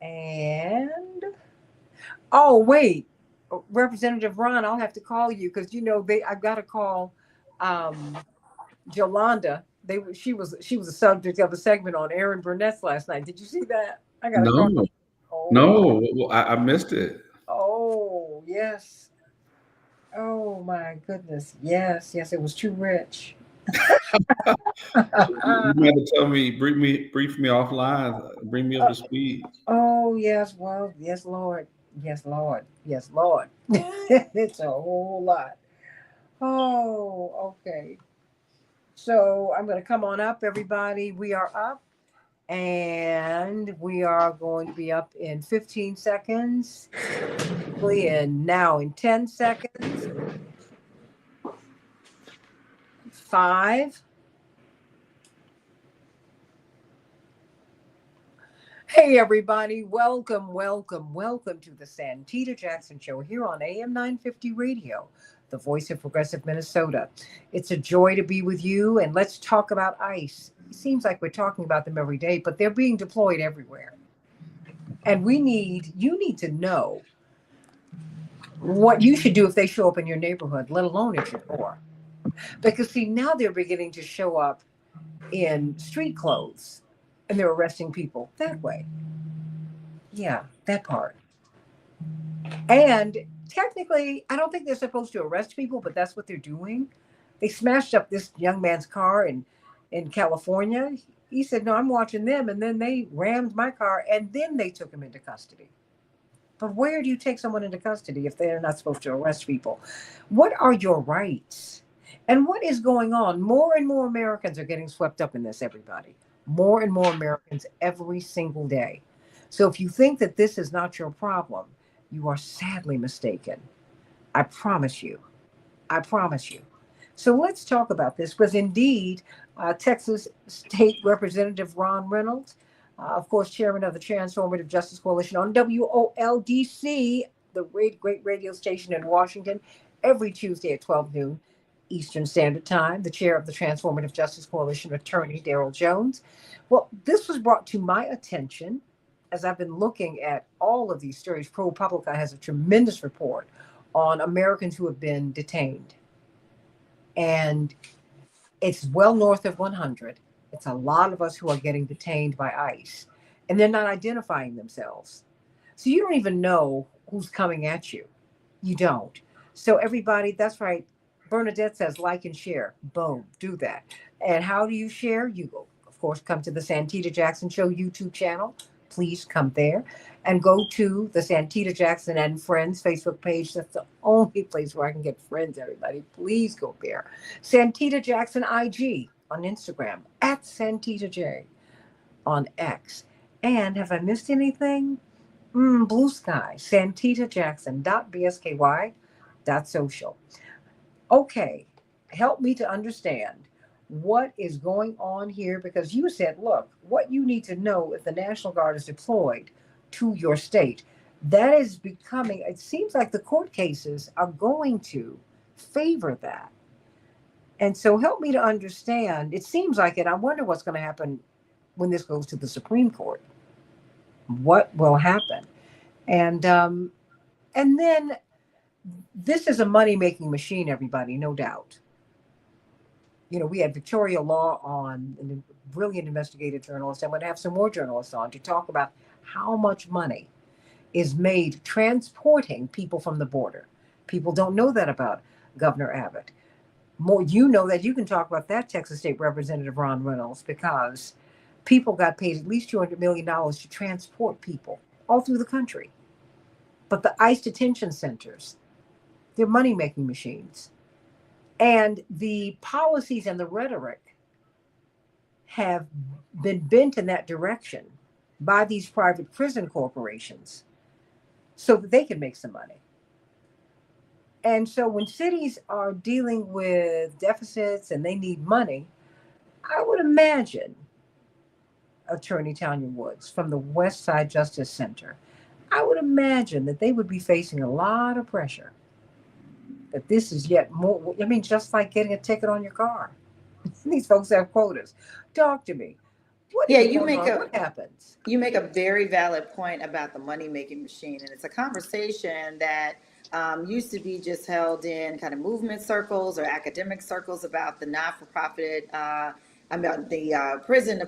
And oh wait, Representative Ron, I'll have to call you because I've got to call um, Jolanda. She was a subject of a segment on Aaron Burnett's last night. Did you see that? I got to call. No, Oh, no, well, I missed it. oh yes. Oh my goodness. Yes, yes. It was too rich. You might have to tell me, brief me offline, bring me up to speed. Oh, yes. Well, yes, Lord. Yes, Lord. Yes, Lord. It's a whole lot. Oh, okay. So I'm going to come on up, everybody. We are up, and we are going to be up in 15 seconds, and now in 10 seconds. Five. Hey, everybody. Welcome, welcome, welcome to the Santita Jackson Show here on AM 950 Radio, the voice of progressive Minnesota. It's a joy to be with you, and let's talk about ICE. It seems like we're talking about them every day, but they're being deployed everywhere. And you need to know what you should do if they show up in your neighborhood, let alone at your door. Because, see, now they're beginning to show up in street clothes and they're arresting people that way. Yeah, that part. And technically, I don't think they're supposed to arrest people, but that's what they're doing. They smashed up this young man's car in California. He said, "No, I'm watching them," and then they rammed my car, and then they took him into custody. But where do you take someone into custody if they're not supposed to arrest people? What are your rights? And what is going on? More and more Americans are getting swept up in this, everybody. More and more Americans every single day. So if you think that this is not your problem, you are sadly mistaken. I promise you. I promise you. So let's talk about this because indeed, Texas State Representative Ron Reynolds, of course, chairman of the Transformative Justice Coalition on WOLDC, the great radio station in Washington, every Tuesday at 12 noon Eastern Standard Time, the chair of the Transformative Justice Coalition, attorney Daryl Jones. Well, this was brought to my attention as I've been looking at all of these stories. ProPublica has a tremendous report on Americans who have been detained. And it's well north of 100. It's a lot of us who are getting detained by ICE, and they're not identifying themselves. So you don't even know who's coming at you. You don't. So, everybody, that's right. Bernadette says like and share. Boom, do that. And how do you share? You go, of course, come to the Santita Jackson Show YouTube channel. Please come there and go to the Santita Jackson and Friends Facebook page. That's the only place where I can get friends, everybody. Please go there. Santita Jackson IG on Instagram, at Santita J on X. And have I missed anything? Blue Sky, santitajackson.bsky.social. Okay, help me to understand what is going on here because you said, look, what you need to know if the National Guard is deployed to your state. That is becoming, it seems like the court cases are going to favor that. And so help me to understand. It seems like it. I wonder what's going to happen when this goes to the Supreme Court. What will happen? And um, and then this is a money making machine, everybody, no doubt. We had Victoria Law on, a brilliant investigative journalist. I'm going to have some more journalists on to talk about how much money is made transporting people from the border. People don't know that about Governor Abbott. More, you know that you can talk about that Texas State Representative Ron Reynolds because people got paid at least $200 million to transport people all through the country. But the ICE detention centers, they're money making machines. And the policies and the rhetoric have been bent in that direction by these private prison corporations so that they can make some money. And so when cities are dealing with deficits and they need money, I would imagine Attorney Tanya Woods from the West Side Justice Center, I would imagine that they would be facing a lot of pressure. That this is yet more, just like getting a ticket on your car. These folks have quotas. Talk to me. What Yeah, is going on? What happens? you make a very valid point about the money making machine, and it's a conversation that used to be just held in kind of movement circles or academic circles about the not-for-profit, about the prison,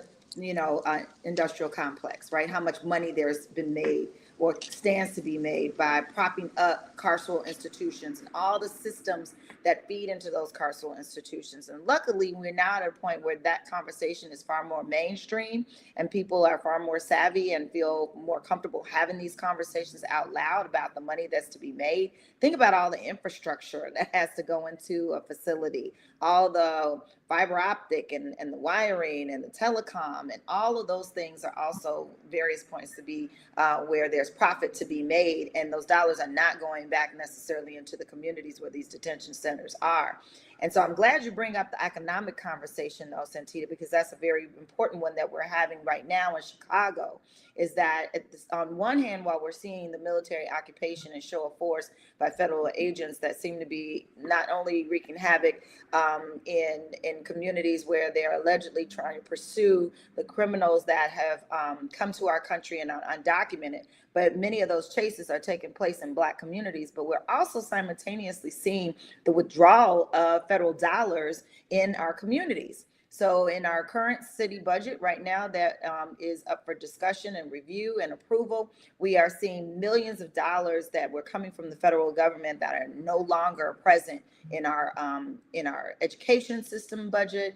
industrial complex, right? How much money there's been made or stands to be made by propping up carceral institutions and all the systems that feed into those carceral institutions. And luckily, we're now at a point where that conversation is far more mainstream and people are far more savvy and feel more comfortable having these conversations out loud about the money that's to be made. Think about all the infrastructure that has to go into a facility, all the fiber optic and the wiring and the telecom, and all of those things are also various points to be where there's profit to be made, and those dollars are not going back necessarily into the communities where these detention centers are. And so I'm glad you bring up the economic conversation, though, Santita, because that's a very important one that we're having right now in Chicago, is that on one hand, while we're seeing the military occupation and show of force by federal agents that seem to be not only wreaking havoc in communities where they're allegedly trying to pursue the criminals that have come to our country and are undocumented, but many of those chases are taking place in Black communities. But we're also simultaneously seeing the withdrawal of federal dollars in our communities. So in our current city budget right now that is up for discussion and review and approval, we are seeing millions of dollars that were coming from the federal government that are no longer present in our education system budget,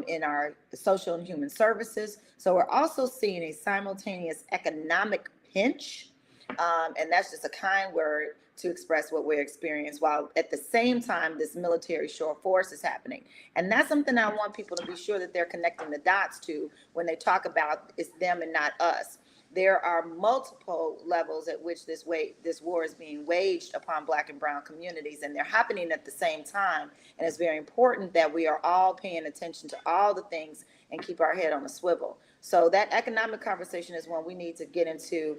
in our social and human services. So we're also seeing a simultaneous economic pinch, and that's just a kind word to express what we're experiencing, while at the same time this military show of force is happening. And that's something I want people to be sure that they're connecting the dots to when they talk about it's them and not us. There are multiple levels at which this war is being waged upon Black and brown communities, and they're happening at the same time. And it's very important that we are all paying attention to all the things and keep our head on a swivel. So that economic conversation is one we need to get into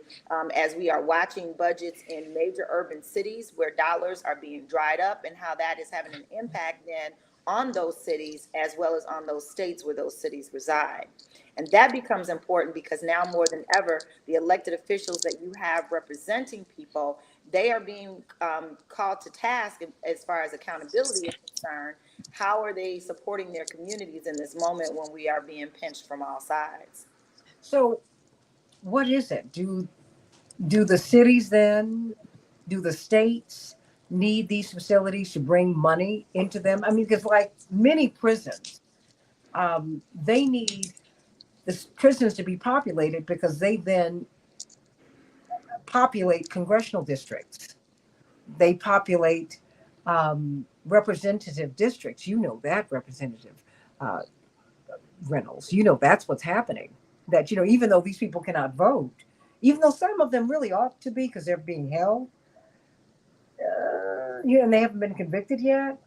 as we are watching budgets in major urban cities where dollars are being dried up, and how that is having an impact then on those cities as well as on those states where those cities reside. And that becomes important because now more than ever, the elected officials that you have representing people, they are being called to task as far as accountability is concerned. How are they supporting their communities in this moment when we are being pinched from all sides? So, what is it? Do the cities then, do the states need these facilities to bring money into them? I mean, because like many prisons, they need the prisons to be populated because they then populate congressional districts. They populate representative districts. You know that, Representative uh, Reynolds. You know that's what's happening. That, even though these people cannot vote, even though some of them really ought to be because they're being held, and they haven't been convicted yet,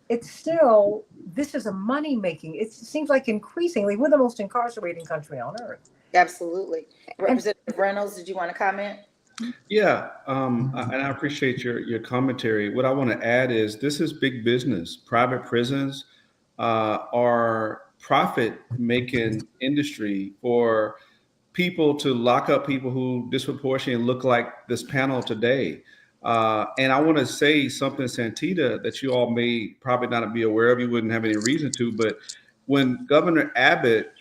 it's still, this is a money making. It seems like increasingly we're the most incarcerating country on earth. Absolutely. And Representative Reynolds, did you want to comment? Yeah, and I appreciate your commentary. What I want to add is this is big business. Private prisons are profit-making industry for people to lock up people who disproportionately look like this panel today. And I want to say something, Santita, that you all may probably not be aware of. You wouldn't have any reason to, but when Governor Abbott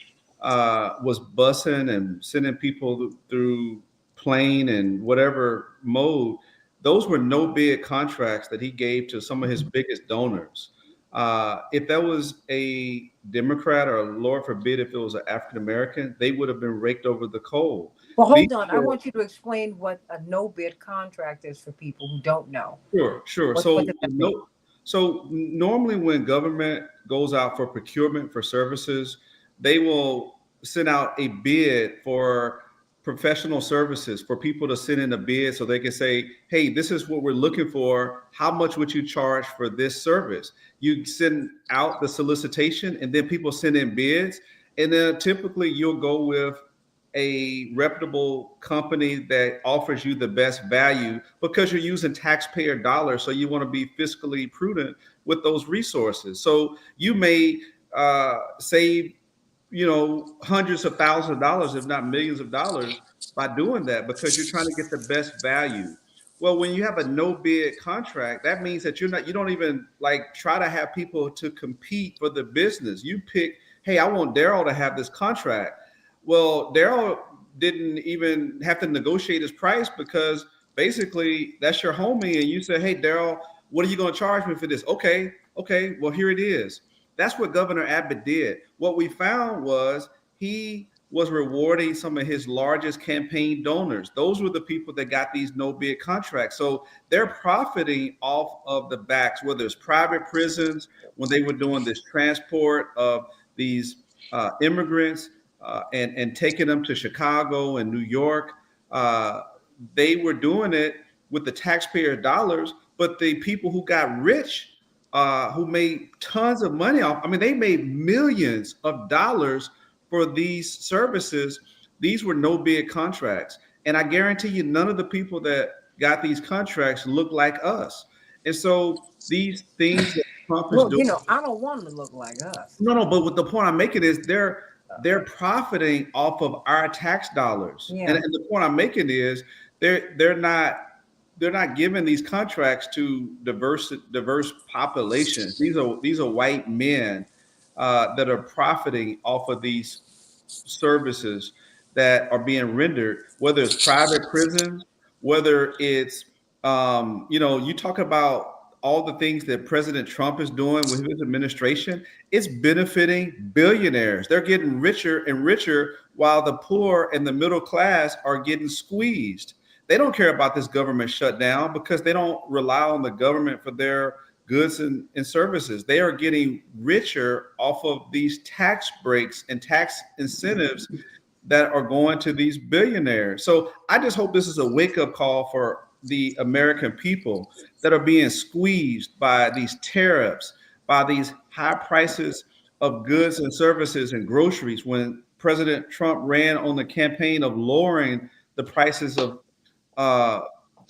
was busing and sending people through plane and whatever mode, those were no bid contracts that he gave to some of his biggest donors. If that was a Democrat, or Lord forbid, if it was an African American, they would have been raked over the coal. well, hold on. I want you to explain what a no bid contract is for people who don't know. Sure. What does that mean? So normally when government goes out for procurement for services, they will send out a bid for professional services for people to send in a bid so they can say, hey, this is what we're looking for. How much would you charge for this service? You send out the solicitation and then people send in bids. And then typically you'll go with a reputable company that offers you the best value because you're using taxpayer dollars. So you want to be fiscally prudent with those resources. So you may save hundreds of thousands of dollars, if not millions of dollars, by doing that because you're trying to get the best value. Well, when you have a no bid contract, that means that you don't even like try to have people to compete for the business. You pick, hey, I want Daryl to have this contract. Well, Daryl didn't even have to negotiate his price because basically that's your homie, and you say, hey, Daryl, what are you going to charge me for this? Okay, well, here it is. That's what Governor Abbott did. What we found was he was rewarding some of his largest campaign donors. Those were the people that got these no bid contracts. So they're profiting off of the backs, whether it's private prisons, when they were doing this transport of these immigrants and taking them to Chicago and New York. Uh, they were doing it with the taxpayer dollars, but the people who got rich, who made tons of money off, I mean, they made millions of dollars for these services. These were no bid contracts. And I guarantee you, none of the people that got these contracts look like us. And so these things that Trump is Well, doing. I don't want them to look like us. No, but what the point I'm making is they're profiting off of our tax dollars. Yeah. And the point I'm making is they're not giving these contracts to diverse populations. These are white men that are profiting off of these services that are being rendered, whether it's private prisons, whether it's you talk about all the things that President Trump is doing with his administration. It's benefiting billionaires. They're getting richer and richer while the poor and the middle class are getting squeezed. They don't care about this government shutdown because they don't rely on the government for their goods and services. They are getting richer off of these tax breaks and tax incentives that are going to these billionaires. So I just hope this is a wake-up call for the American people that are being squeezed by these tariffs, by these high prices of goods and services and groceries. When President Trump ran on the campaign of lowering the prices of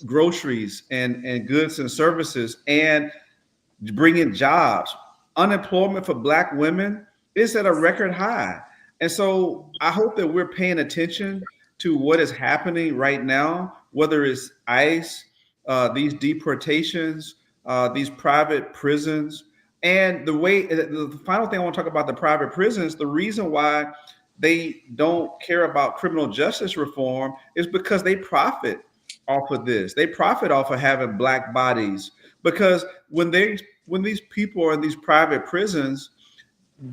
groceries and goods and services and bringing jobs, unemployment for Black women is at a record high. And so I hope that we're paying attention to what is happening right now, whether it's ICE, these deportations, these private prisons. And the final thing I want to talk about the private prisons, the reason why they don't care about criminal justice reform is because they profit off of this. They profit off of having Black bodies, because when these people are in these private prisons,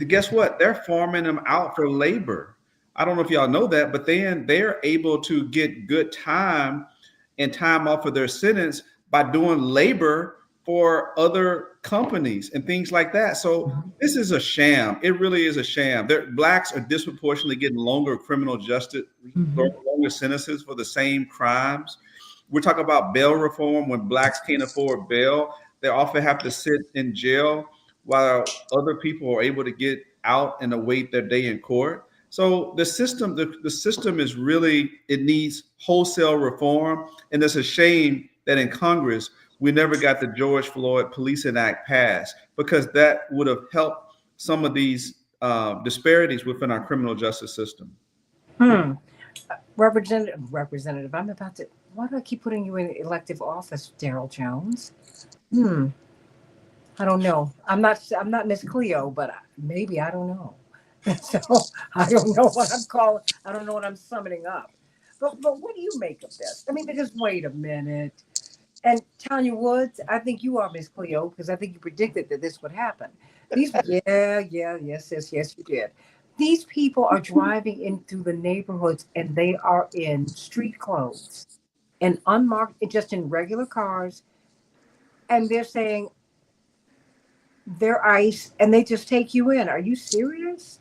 guess what? They're farming them out for labor. I don't know if y'all know that, but then they're able to get good time and time off of their sentence by doing labor for other companies and things like that. So this is a sham. It really is a sham. Blacks are disproportionately getting longer criminal justice, longer sentences for the same crimes. We're talking about bail reform. When Blacks can't afford bail, they often have to sit in jail while other people are able to get out and await their day in court. So the system is really, it needs wholesale reform. And it's a shame that in Congress, we never got the George Floyd Policing Act passed, because that would have helped some of these disparities within our criminal justice system. Representative, why do I keep putting you in elective office, Daryl Jones? I don't know. I'm not Miss Cleo, but maybe, I don't know. So I don't know what I'm calling. I don't know what I'm summoning up. But what do you make of this? I mean, just wait a minute. And Tanya Woods, I think you are Miss Cleo, because I think you predicted that this would happen. Yes, you did. These people are driving into the neighborhoods, and they are in street clothes and unmarked, just in regular cars. And they're saying they're ICE, and they just take you in. Are you serious?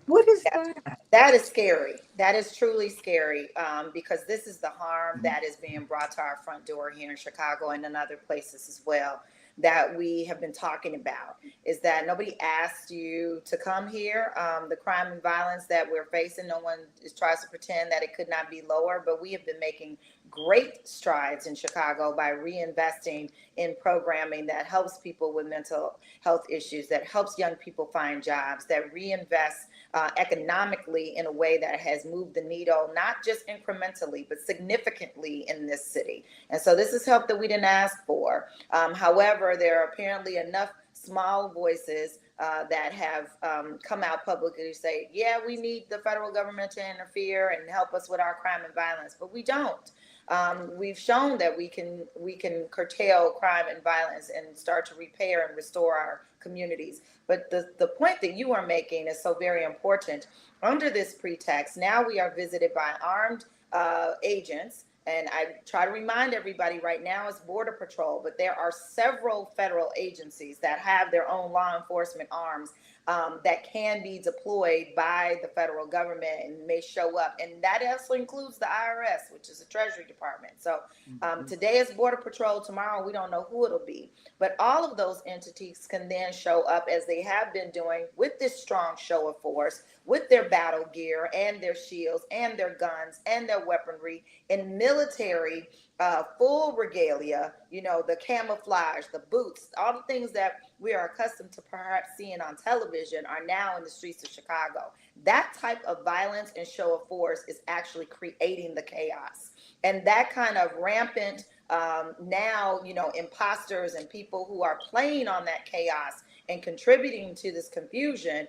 What is that? That is scary. That is truly scary, because this is the harm that is being brought to our front door here in Chicago and in other places as well, that we have been talking about, is that nobody asked you to come here. The crime and violence that we're facing, no one tries to pretend that it could not be lower, but we have been making great strides in Chicago by reinvesting in programming that helps people with mental health issues, that helps young people find jobs, that reinvests economically in a way that has moved the needle, not just incrementally, but significantly in this city. And so this is help that we didn't ask for. However, there are apparently enough small voices that have come out publicly to say, yeah, we need the federal government to interfere and help us with our crime and violence, but we don't. We've shown that we can curtail crime and violence and start to repair and restore our communities. But the point that you are making is so very important. Under this pretext, now we are visited by armed agents. And I try to remind everybody right now it's Border Patrol, but there are several federal agencies that have their own law enforcement arms that can be deployed by the federal government and may show up. And that also includes the IRS, which is the Treasury Department. So today is Border Patrol. Tomorrow, we don't know who it'll be. But all of those entities can then show up, as they have been doing, with this strong show of force, with their battle gear and their shields and their guns and their weaponry in military full regalia, the camouflage, the boots, all the things that we are accustomed to perhaps seeing on television are now in the streets of Chicago. That type of violence and show of force is actually creating the chaos. And that kind of rampant now, imposters and people who are playing on that chaos and contributing to this confusion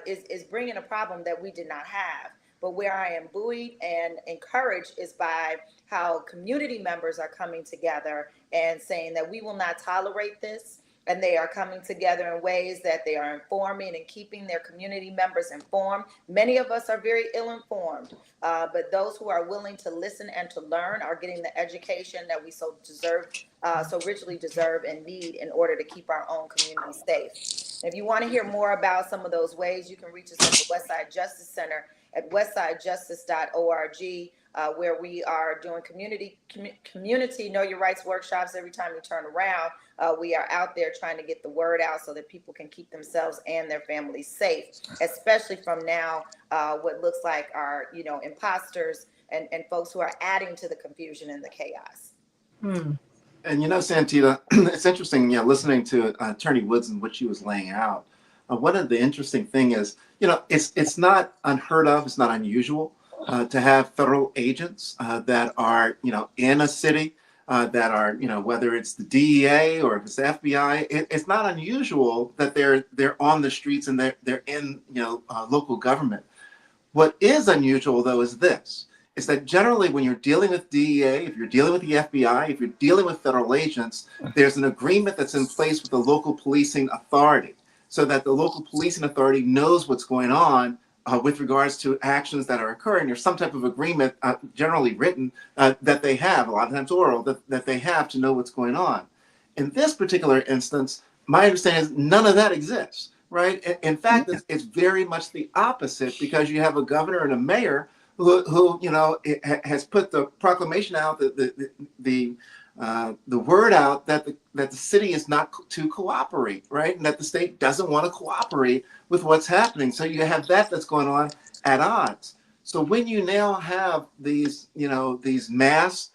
is bringing a problem that we did not have. But where I am buoyed and encouraged is by how community members are coming together and saying that we will not tolerate this. And they are coming together in ways that they are informing and keeping their community members informed. Many of us are very ill-informed, but those who are willing to listen and to learn are getting the education that we so richly deserve and need in order to keep our own community safe. If you want to hear more about some of those ways, you can reach us at the Westside Justice Center at westsidejustice.org, where we are doing community know your rights workshops every time you turn around. We are out there trying to get the word out so that people can keep themselves and their families safe, especially from now what looks like are imposters and folks who are adding to the confusion and the chaos. Hmm. And Santita, it's interesting, listening to Attorney Woods and what she was laying out. One of the interesting thing is, it's not unheard of, it's not unusual to have federal agents that are, in a city that are, whether it's the DEA or if it's the FBI, it's not unusual that they're on the streets and they're in, local government. What is unusual, though, is this. Is that generally when you're dealing with DEA, if you're dealing with the FBI, if you're dealing with federal agents, there's an agreement that's in place with the local policing authority so that the local policing authority knows what's going on with regards to actions that are occurring. There's some type of agreement, generally written, that they have, a lot of times oral, that they have to know what's going on. In this particular instance, my understanding is none of that exists, right? In fact, it's very much the opposite, because you have a governor and a mayor who has put the proclamation out, the word out that the city is not to cooperate, right, and that the state doesn't want to cooperate with what's happening. So you have that's going on at odds. So when you now have these mass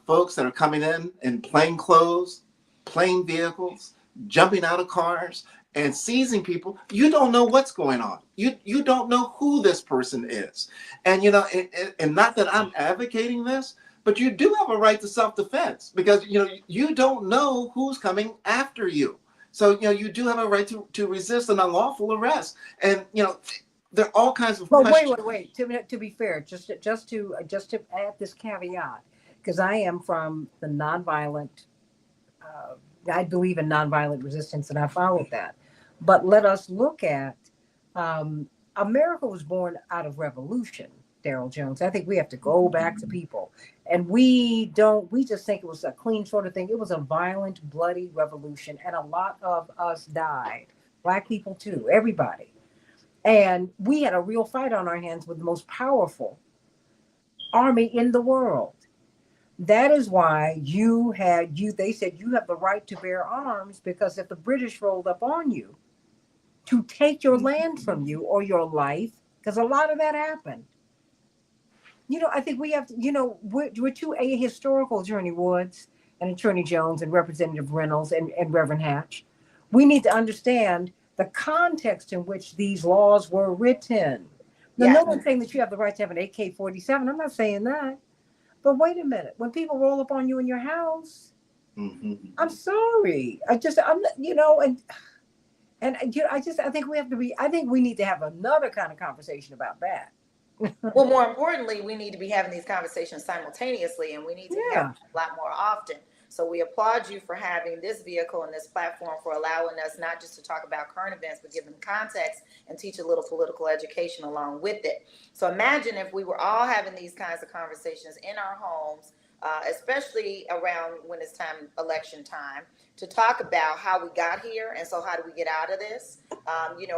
folks that are coming in plain clothes, plain vehicles, jumping out of cars and seizing people, you don't know what's going on. You don't know who this person is. And, and not that I'm advocating this, but you do have a right to self-defense, because, you don't know who's coming after you. So, you do have a right to resist an unlawful arrest. And, there are all kinds of questions. Wait. To be fair, just to add this caveat, because I am from the nonviolent, I believe in nonviolent resistance, and I followed that. But let us look at America was born out of revolution, Daryl Jones. I think we have to go back to people. And we just think it was a clean sort of thing. It was a violent, bloody revolution, and a lot of us died. Black people too, everybody. And we had a real fight on our hands with the most powerful army in the world. That is why they said you have the right to bear arms, because if the British rolled up on you to take your land from you or your life, because a lot of that happened. I think we have to, we're too ahistorical, Attorney Woods and Attorney Jones and Representative Reynolds and Reverend Hatch. We need to understand the context in which these laws were written. Now, Yes. no one's saying that you have the right to have an AK-47. I'm not saying that. But wait a minute. When people roll up on you in your house, I'm sorry. I'm not, I think I think we need to have another kind of conversation about that. Well, more importantly, we need to be having these conversations simultaneously, and we need to hear Yeah. a lot more often. So we applaud you for having this vehicle and this platform, for allowing us not just to talk about current events, but give them context and teach a little political education along with it. So imagine if we were all having these kinds of conversations in our homes, especially around when it's time, election time, to talk about how we got here. And so how do we get out of this?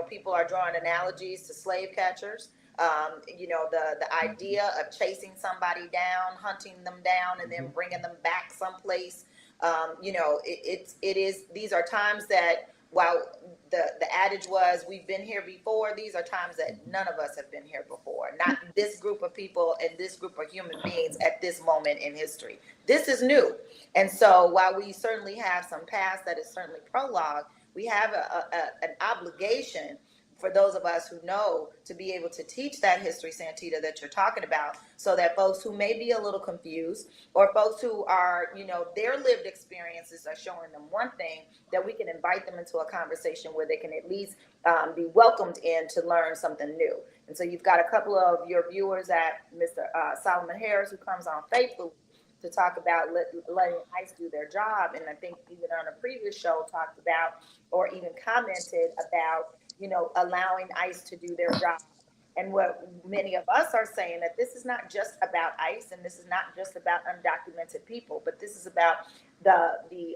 People are drawing analogies to slave catchers. The idea of chasing somebody down, hunting them down, and then bringing them back someplace. These are times that, while the adage was, we've been here before, these are times that none of us have been here before. Not this group of people and this group of human beings at this moment in history. This is new. And so while we certainly have some past that is certainly prologue, we have an obligation for those of us who know to be able to teach that history, Santita, that you're talking about, so that folks who may be a little confused, or folks who are, their lived experiences are showing them one thing, that we can invite them into a conversation where they can at least be welcomed in to learn something new. And so you've got a couple of your viewers at Mr. Solomon Harris, who comes on faithfully to talk about letting ICE do their job. And I think even on a previous show talked about, or even commented about, allowing ICE to do their job. And what many of us are saying, that this is not just about ICE, and this is not just about undocumented people, but this is about the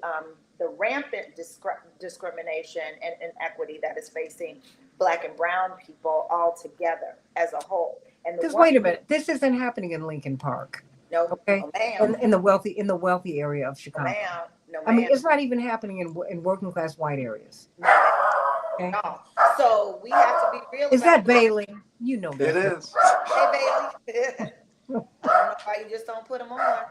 rampant discrimination and inequity that is facing Black and brown people all together as a whole. And because wait a minute, this isn't happening in Lincoln Park. No, okay, no, ma'am. in the wealthy area of Chicago. No, ma'am. No, ma'am. I mean, it's not even happening in working class white areas. No, okay. No. So we have to be real. Is that Bailey? You know that. It is. Hey, Bailey. I don't know why you just don't put them on.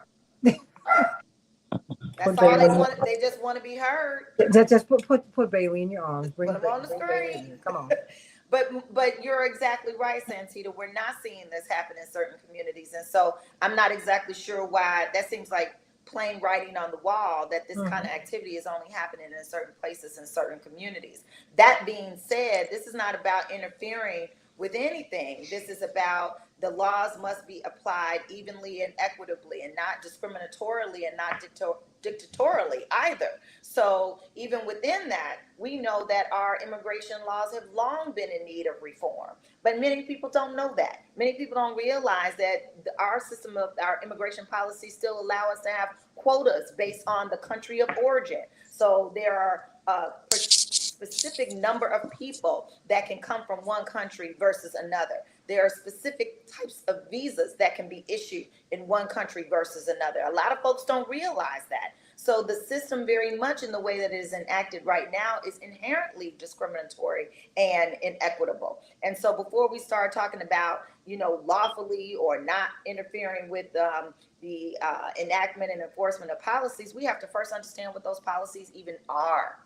That's all they want. They just want to be heard. Just put Bailey in your arms. Bring put them on the screen. Come on. But you're exactly right, Santita. We're not seeing this happen in certain communities, and so I'm not exactly sure why. That seems like plain writing on the wall, that this kind of activity is only happening in certain places in certain communities. That being said, this is not about interfering with anything. This is about the laws must be applied evenly and equitably, and not discriminatorily, and not dictatorially either. So even within that, we know that our immigration laws have long been in need of reform, but many people don't know that. Many people don't realize that our system of our immigration policies still allow us to have quotas based on the country of origin. So there are specific number of people that can come from one country versus another. There are specific types of visas that can be issued in one country versus another. A lot of folks don't realize that. So the system, very much in the way that it is enacted right now, is inherently discriminatory and inequitable. And so before we start talking about, lawfully or not interfering with the enactment and enforcement of policies, we have to first understand what those policies even are.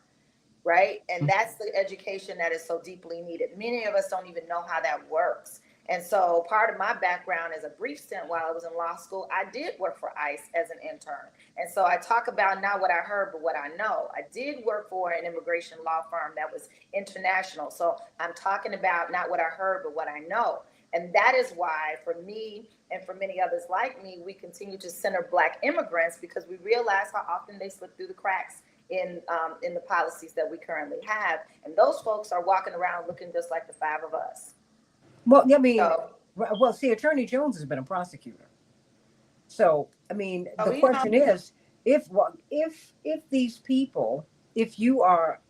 Right? And that's the education that is so deeply needed. Many of us don't even know how that works. And so part of my background, as a brief stint while I was in law school, I did work for ICE as an intern. And so I talk about not what I heard, but what I know. I did work for an immigration law firm that was international. So I'm talking about not what I heard, but what I know. And that is why, for me and for many others like me, we continue to center Black immigrants, because we realize how often they slip through the cracks in the policies that we currently have. And those folks are walking around looking just like the five of us. Well, I mean, see, Attorney Jones has been a prosecutor. So, I mean, the question is, if these people, are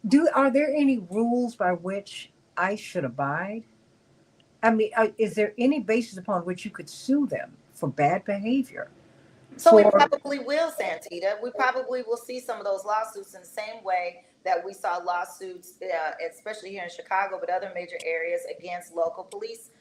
there any rules by which I should abide? I mean, is there any basis upon which you could sue them for bad behavior? So we probably will, Santita. We probably will see some of those lawsuits in the same way that we saw lawsuits, especially here in Chicago, but other major areas, against local police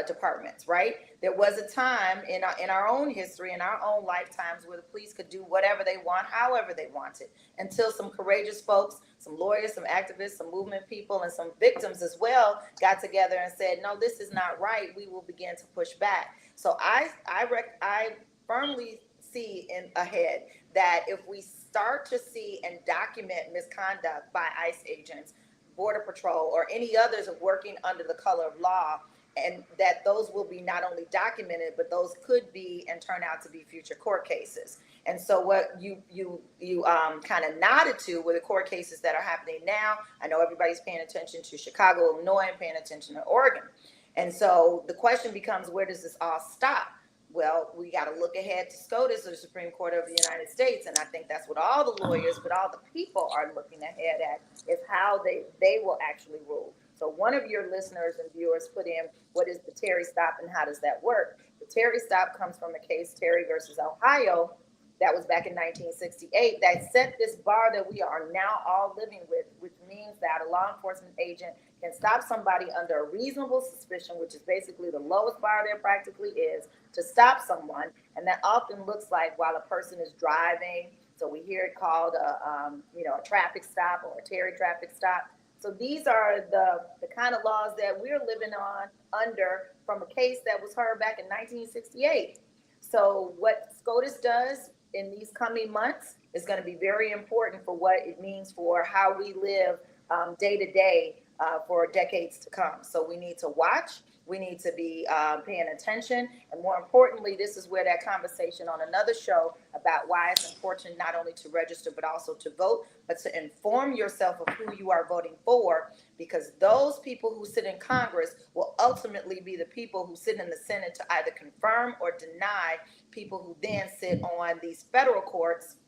departments, right? There was a time in our own history, in our own lifetimes, where the police could do whatever they want, however they wanted, until some courageous folks, some lawyers, some activists, some movement people, and some victims as well got together and said, no, this is not right. We will begin to push back. So I firmly see ahead that if we start to see and document misconduct by ICE agents, Border Patrol, or any others of working under the color of law, and that those will be not only documented, but those could be and turn out to be future court cases. And so what you kind of nodded to were the court cases that are happening now. I know everybody's paying attention to Chicago, Illinois, and paying attention to Oregon. And so the question becomes, where does this all stop? Well, we got to look ahead to SCOTUS, or the Supreme Court of the United States, and I think that's what all the lawyers, but all the people are looking ahead at, is how they will actually rule. So one of your listeners and viewers put in, what is the Terry stop and how does that work? The Terry stop comes from a case, Terry versus Ohio, that was back in 1968, that set this bar that we are now all living with, which means that a law enforcement agent can stop somebody under a reasonable suspicion, which is basically the lowest bar there practically is, to stop someone. And that often looks like while a person is driving. So we hear it called a traffic stop or a Terry traffic stop. So these are the kind of laws that we're living on under from a case that was heard back in 1968. So what SCOTUS does in these coming months is going to be very important for what it means for how we live day to day for decades to come. So we need to watch. We need to be paying attention. And more importantly, this is where that conversation on another show about why it's important not only to register, but also to vote, but to inform yourself of who you are voting for, because those people who sit in Congress will ultimately be the people who sit in the Senate to either confirm or deny people who then sit on these federal courts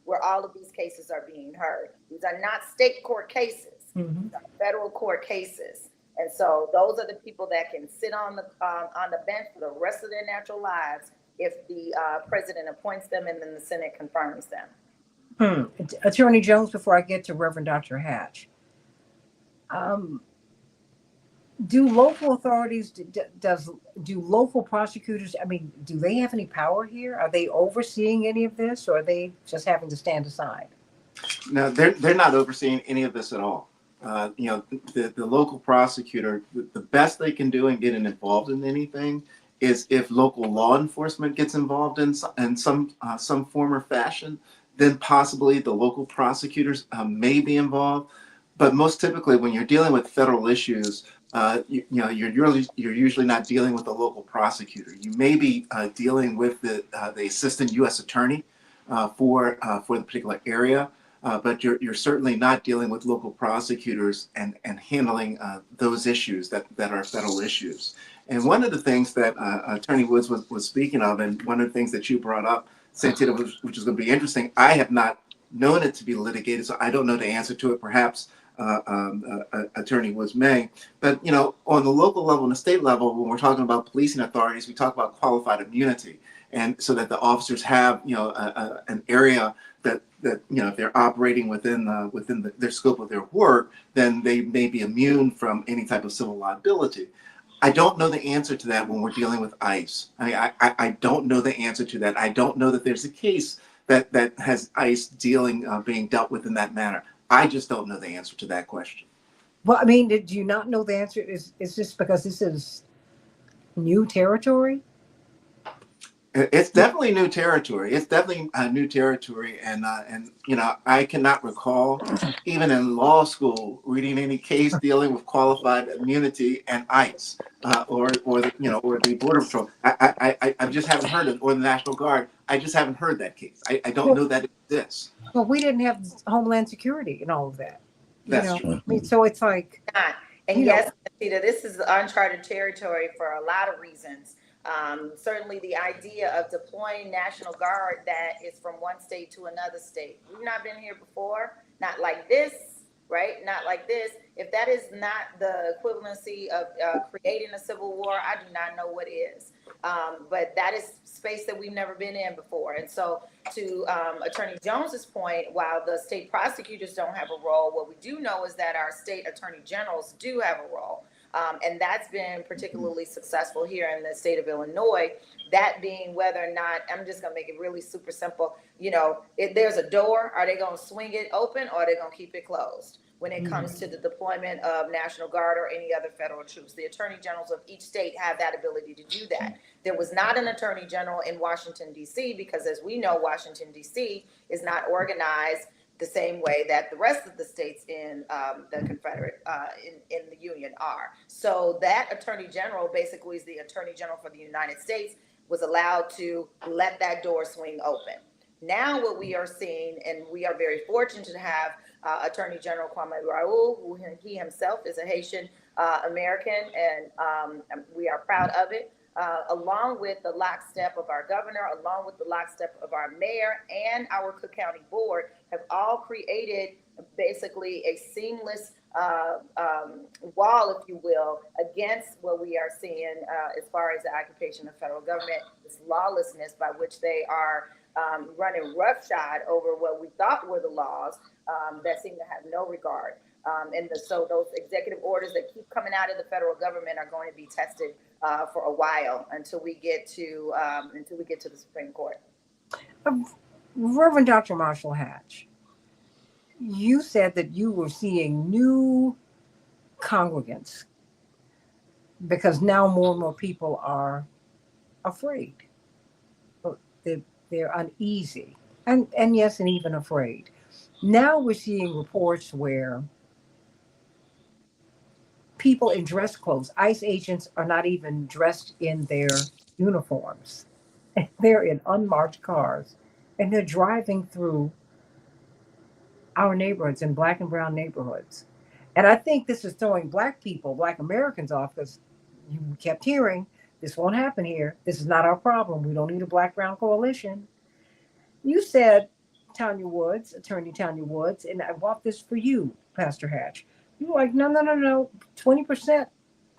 where all of these cases are being heard. These are not state court cases, these are federal court cases. And so those are the people that can sit on the bench for the rest of their natural lives if the president appoints them and then the Senate confirms them. Attorney Jones, before I get to Reverend Dr. Hatch, do local authorities, do local prosecutors, do they have any power here? Are they overseeing any of this, or are they just having to stand aside? No, they're not overseeing any of this at all. The local prosecutor, the best they can do in getting involved in anything is if local law enforcement gets involved in some form or fashion, then possibly the local prosecutors may be involved. But most typically, when you're dealing with federal issues, you're usually not dealing with a local prosecutor. You may be dealing with the assistant U.S. attorney for the particular area. But you're certainly not dealing with local prosecutors and handling those issues that are federal issues. And one of the things that Attorney Woods was speaking of, and one of the things that you brought up, Santita, which is going to be interesting, I have not known it to be litigated, so I don't know the answer to it. Perhaps Attorney Woods may. But, on the local level and the state level, when we're talking about policing authorities, we talk about qualified immunity. And so that the officers have, an area that if they're operating within their scope of their work, then they may be immune from any type of civil liability. I don't know the answer to that when we're dealing with ICE. I don't know the answer to that. I don't know that there's a case that has ICE being dealt with in that manner. I just don't know the answer to that question. Well, did you not know the answer? Is this because this is new territory? It's definitely new territory. It's definitely new territory, and I cannot recall, even in law school, reading any case dealing with qualified immunity and ICE or the Border Patrol. I just haven't heard it, or the National Guard. I just haven't heard that case. I don't know that it exists. Well, we didn't have Homeland Security and all of that. That's true. So it's like, and yes, Santita, this is uncharted territory for a lot of reasons. Certainly the idea of deploying National Guard that is from one state to another state. We've not been here before, not like this, right? Not like this. If that is not the equivalency of creating a civil war, I do not know what is. But that is space that we've never been in before. And so to Attorney Jones's point, while the state prosecutors don't have a role, what we do know is that our state attorney generals do have a role. And that's been particularly successful here in the state of Illinois. That being whether or not, I'm just gonna make it really super simple. You know, if there's a door, are they gonna swing it open or are they gonna keep it closed? When it comes to the deployment of National Guard or any other federal troops, the attorney generals of each state have that ability to do that. There was not an attorney general in Washington, D.C., because as we know, Washington, D.C. is not organized the same way that the rest of the states in the Confederate, in the Union are. So that attorney general basically is the attorney general for the United States, was allowed to let that door swing open. Now what we are seeing, and we are very fortunate to have Attorney General Kwame Raoul, who he himself is a Haitian American, and we are proud of it. Along with the lockstep of our governor, along with the lockstep of our mayor and our Cook County board, have all created basically a seamless wall, if you will, against what we are seeing as far as the occupation of federal government, this lawlessness by which they are running roughshod over what we thought were the laws that seem to have no regard. So those executive orders that keep coming out of the federal government are going to be tested for a while until we get to the Supreme Court. Reverend Dr. Marshall Hatch, you said that you were seeing new congregants because now more and more people are afraid. They're uneasy and yes, and even afraid. Now we're seeing reports where people in dress clothes, ICE agents, are not even dressed in their uniforms. They're in unmarked cars and they're driving through our neighborhoods in black and brown neighborhoods. And I think this is throwing black people, black Americans off, because you kept hearing, this won't happen here. This is not our problem. We don't need a black brown coalition. You said, Attorney Tanya Woods, and I want this for you, Pastor Hatch. You were like, no. 20%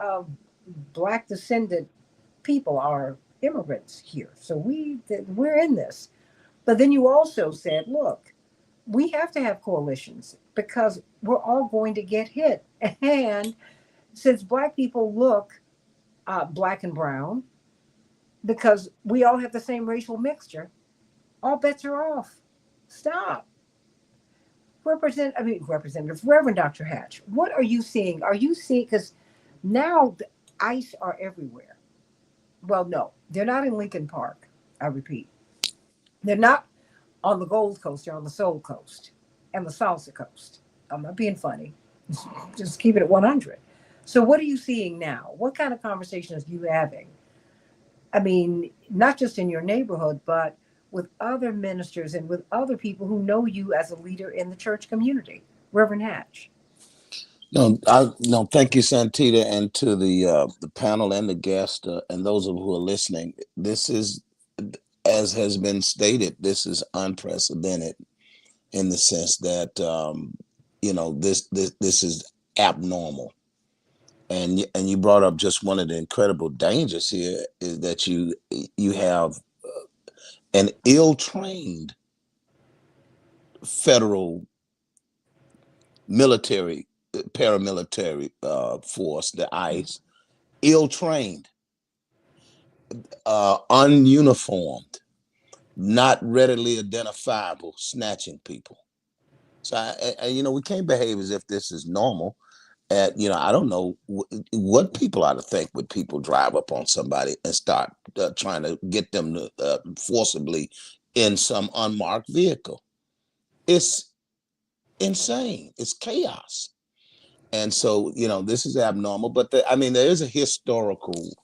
of black descendant people are immigrants here. So we're in this. But then you also said, look, we have to have coalitions because we're all going to get hit. And since black people look black and brown, because we all have the same racial mixture, all bets are off. Stop. Representative Reverend Dr. Hatch, what are you seeing? Are you seeing, because now the ICE are everywhere. Well, no, they're not in Lincoln Park, I repeat. They're not on the Gold Coast, they're on the Soul Coast and the Salsa Coast. I'm not being funny. Just keep it at 100. So what are you seeing now? What kind of conversations are you having? I mean, not just in your neighborhood, but with other ministers and with other people who know you as a leader in the church community. Reverend Hatch. No, thank you, Santita, and to the panel and the guest and those of who are listening. This is, as has been stated, this is unprecedented in the sense that this is abnormal. And you brought up just one of the incredible dangers here is that you have an ill-trained federal military, paramilitary force, the ICE, ill-trained, ununiformed, not readily identifiable, snatching people. So, we can't behave as if this is normal. I don't know what people ought to think when people drive up on somebody and start trying to get them to forcibly in some unmarked vehicle. It's insane. It's chaos. And so, this is abnormal. But there is a historical,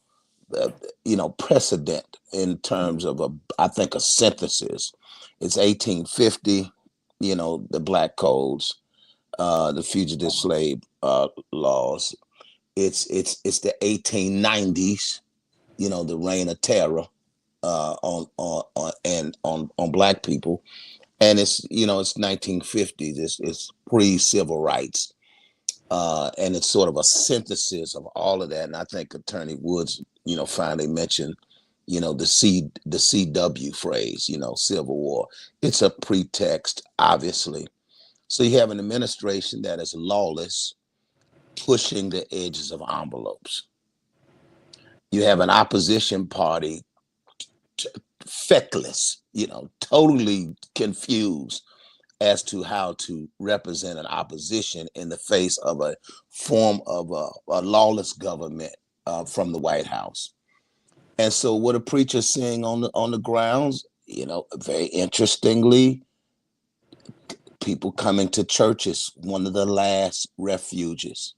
precedent in terms of I think a synthesis. It's 1850, the Black Codes, the fugitive slave laws. It's the 1890s, the reign of terror on Black people, and it's 1950s. It's pre-civil rights, and it's sort of a synthesis of all of that. And I think Attorney Woods, finally mentioned, the CW phrase, Civil War. It's a pretext, obviously. So you have an administration that is lawless, pushing the edges of envelopes. You have an opposition party, feckless, totally confused as to how to represent an opposition in the face of a form of a lawless government from the White House. And so what a preacher's seeing on the grounds, very interestingly, people coming to churches, one of the last refuges,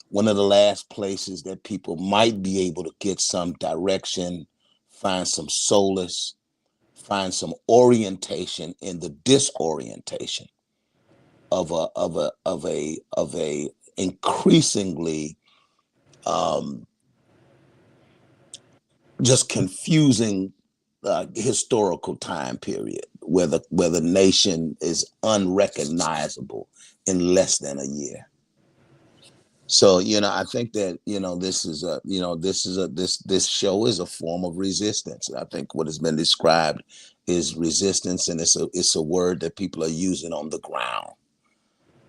one of the last places that people might be able to get some direction, find some solace, find some orientation in the disorientation of a increasingly just confusing historical time period where the nation is unrecognizable in less than a year. So I think that this show is a form of resistance. I think what has been described is resistance, and it's a word that people are using on the ground.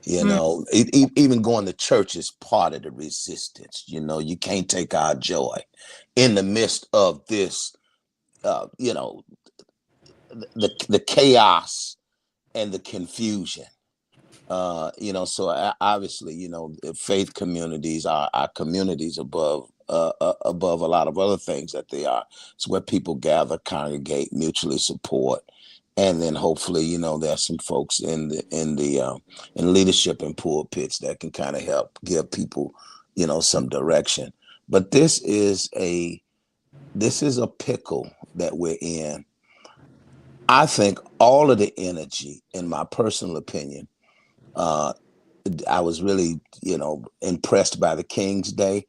Even going to church is part of the resistance. You can't take our joy in the midst of this, the chaos and the confusion. So obviously, faith communities are communities above a lot of other things that they are. It's where people gather, congregate, mutually support. And then hopefully, there's some folks in leadership and pulpits that can kind of help give people, some direction. But this is a pickle that we're in. I think all of the energy, in my personal opinion, I was really, impressed by the King's Day.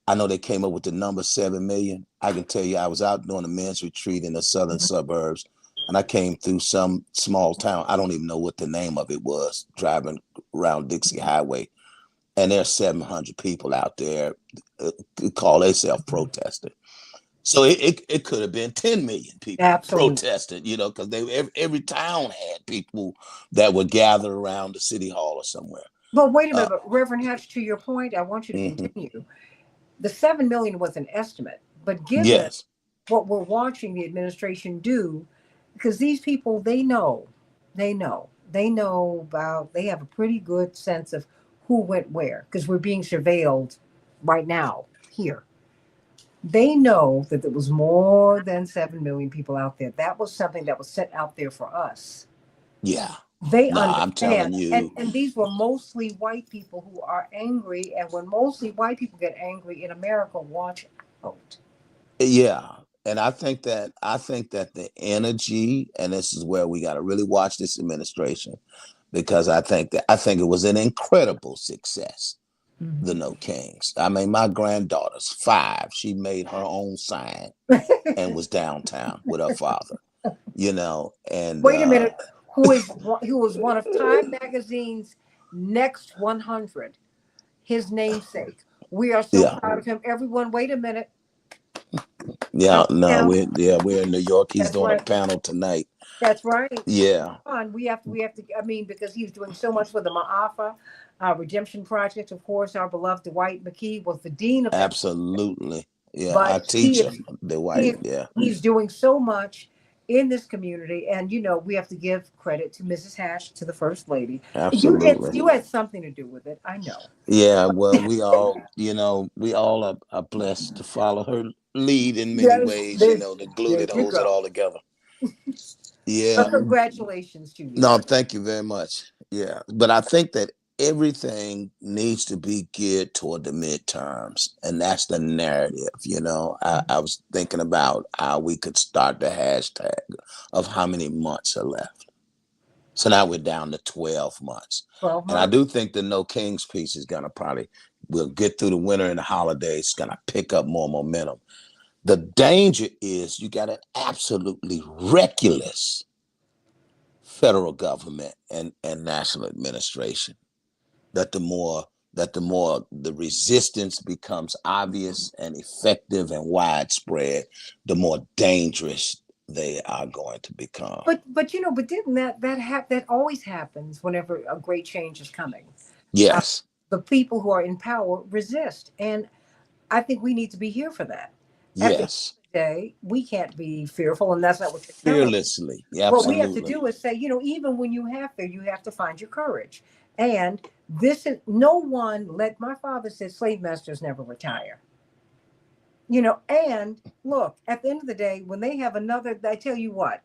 I know they came up with the number 7 million. I can tell you, I was out doing a men's retreat in the southern suburbs, and I came through some small town. I don't even know what the name of it was, driving around Dixie Highway. And there's 700 people out there call themselves protesting. So it could have been 10 million people protested, because every town had people that would gather around the city hall or somewhere. Well, wait a minute, Reverend Hatch, to your point, I want you to continue. The 7 million was an estimate, but given what we're watching the administration do, because these people, they have a pretty good sense of who went where, because we're being surveilled right now here. They know that there was more than 7 million people out there. That was something that was set out there for us. Yeah. They understand. I'm telling you. And these were mostly white people who are angry. And when mostly white people get angry in America, watch out. Yeah. And I think that the energy, and this is where we got to really watch this administration, because I think it was an incredible success. The No Kings. I mean, my granddaughter's 5. She made her own sign and was downtown with her father. And wait a minute. Who was one of Time Magazine's next 100? His namesake. We are so proud of him. Everyone, wait a minute. Yeah, no, we're in New York. He's doing a panel tonight. That's right. Yeah. We have to. I mean, because he's doing so much for the Ma'afa Redemption Project. Of course, our beloved Dwight McKee was the dean of that. Absolutely. Yeah, but our teacher, Dwight. He's doing so much in this community, and we have to give credit to Mrs. Hash, to the First Lady. Absolutely. You had something to do with it, I know. Yeah, well, we all are blessed to follow her lead in many ways. The glue that holds it all together. Yeah. So congratulations to you. No, thank you very much. Yeah, but I think that everything needs to be geared toward the midterms, and that's the narrative. I was thinking about how we could start the hashtag of how many months are left. So now we're down to 12 months. 12 months. And I do think the No Kings piece is going to we'll get through the winter and the holidays. It's going to pick up more momentum. The danger is you got an absolutely reckless federal government and national administration. That the more the resistance becomes obvious and effective and widespread, the more dangerous they are going to become. But didn't that always happens whenever a great change is coming? Yes. the people who are in power resist. And I think we need to be here for that. At the end Yes. of the day, we can't be fearful, and that's not what you're telling. Fearlessly. What we have to Absolutely. do is say, even when you have fear, you have to find your courage. And this is no one, like my father said, slave masters never retire. And look, at the end of the day, when they have another, I tell you what,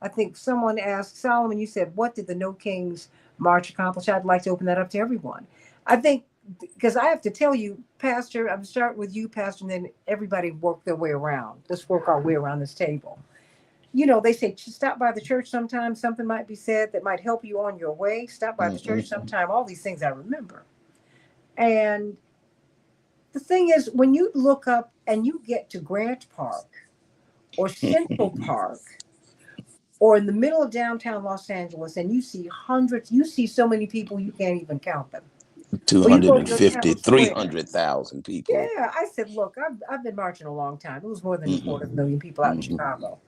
I think someone asked Solomon, you said, what did the No Kings March accomplish? I'd like to open that up to everyone. I think, because I have to tell you, Pastor, I'm starting with you, Pastor, and then everybody work their way around. Let's work our way around this table. They say stop by the church sometime. Something might be said that might help you on your way. Stop by the church sometime. All these things I remember. And the thing is, when you look up and you get to Grant Park or Central Park or in the middle of downtown Los Angeles and you see hundreds, you see so many people you can't even count them. Or you go to your 250, town square. 300,000 people. Yeah, I said, look, I've been marching a long time. It was more than a quarter of a Hmm. million people out in Hmm. Chicago.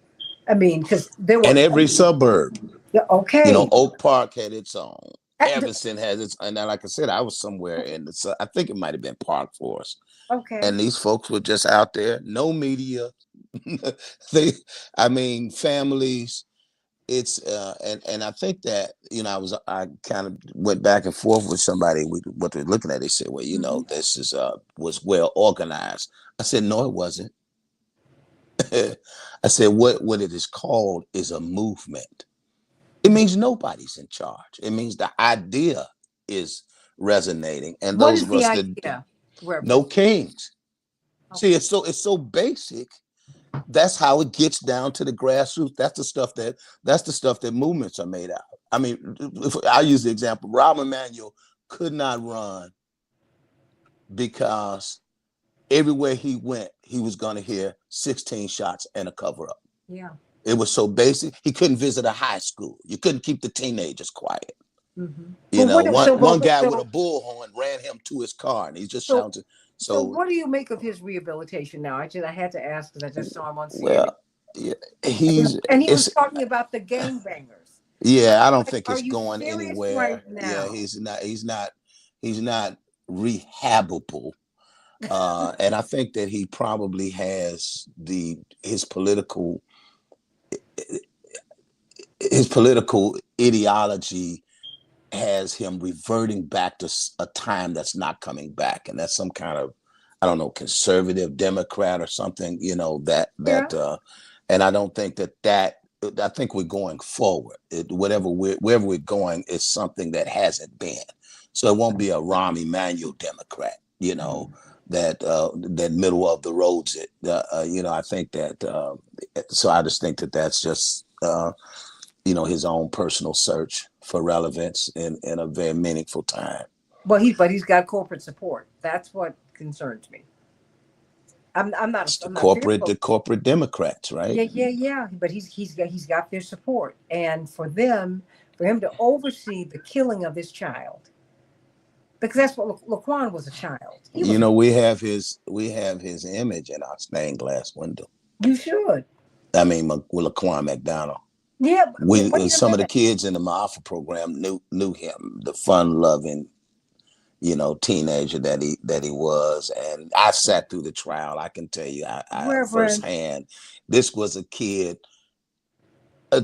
I mean, because there And were, every suburb, yeah, okay. Oak Park had its own. Uh, Evanston has its, and then, like I said, I was somewhere in the, I think it might have been Park Forest. Okay. And these folks were just out there, no media. they, I mean, families. It's and I think that I kind of went back and forth with somebody what they're looking at. They said, well, Mhm. this is was well organized. I said, no, it wasn't. I said, what it is called is a movement. It means nobody's in charge. It means the idea is resonating, and What those is of the us that idea, no Reverend? kings. See, Okay. it's so basic. That's how it gets down to the grassroots. That's the stuff that movements are made out of. I mean, if I use the example, Rob Emanuel could not run because everywhere he went, he was going to hear 16 shots and a cover up. Yeah. It was so basic. He couldn't visit a high school. You couldn't keep the teenagers quiet. Mm-hmm. You But know, what? one So, one but, guy with a so, bullhorn ran him to his car, and he's just so, shouting. so, So, what do you make of his rehabilitation now? I had to ask because I just saw him on CNN, well, yeah, he's and he was it's talking about the gangbangers. yeah. I don't think Are it's you going serious right anywhere. Yeah, now? he's not. He's not rehabable. And I think that he probably has his political ideology has him reverting back to a time that's not coming back, and that's some kind of, I don't know, conservative Democrat or something. Yeah. And I don't think that. I think we're going forward. Wherever we're going is something that hasn't been. So it won't be a Rahm Emanuel Democrat. That middle of the roads. I think that. So I just think that that's just his own personal search for relevance in a very meaningful time. Well, he's got corporate support. That's what concerns me. I'm not It's the I'm not corporate, the fearful. corporate Democrats, right? Yeah, yeah, yeah. But he's got their support, and for him to oversee the killing of this child, because that's what Laquan was, a child. He was. We have his image in our stained glass window. You should. I mean, with Laquan McDonald. Yeah. Wait a Some of the minute. kids in the Alpha program knew him, the fun loving, teenager that he was. And I sat through the trial. I can tell you, I Reverend. firsthand, this was a kid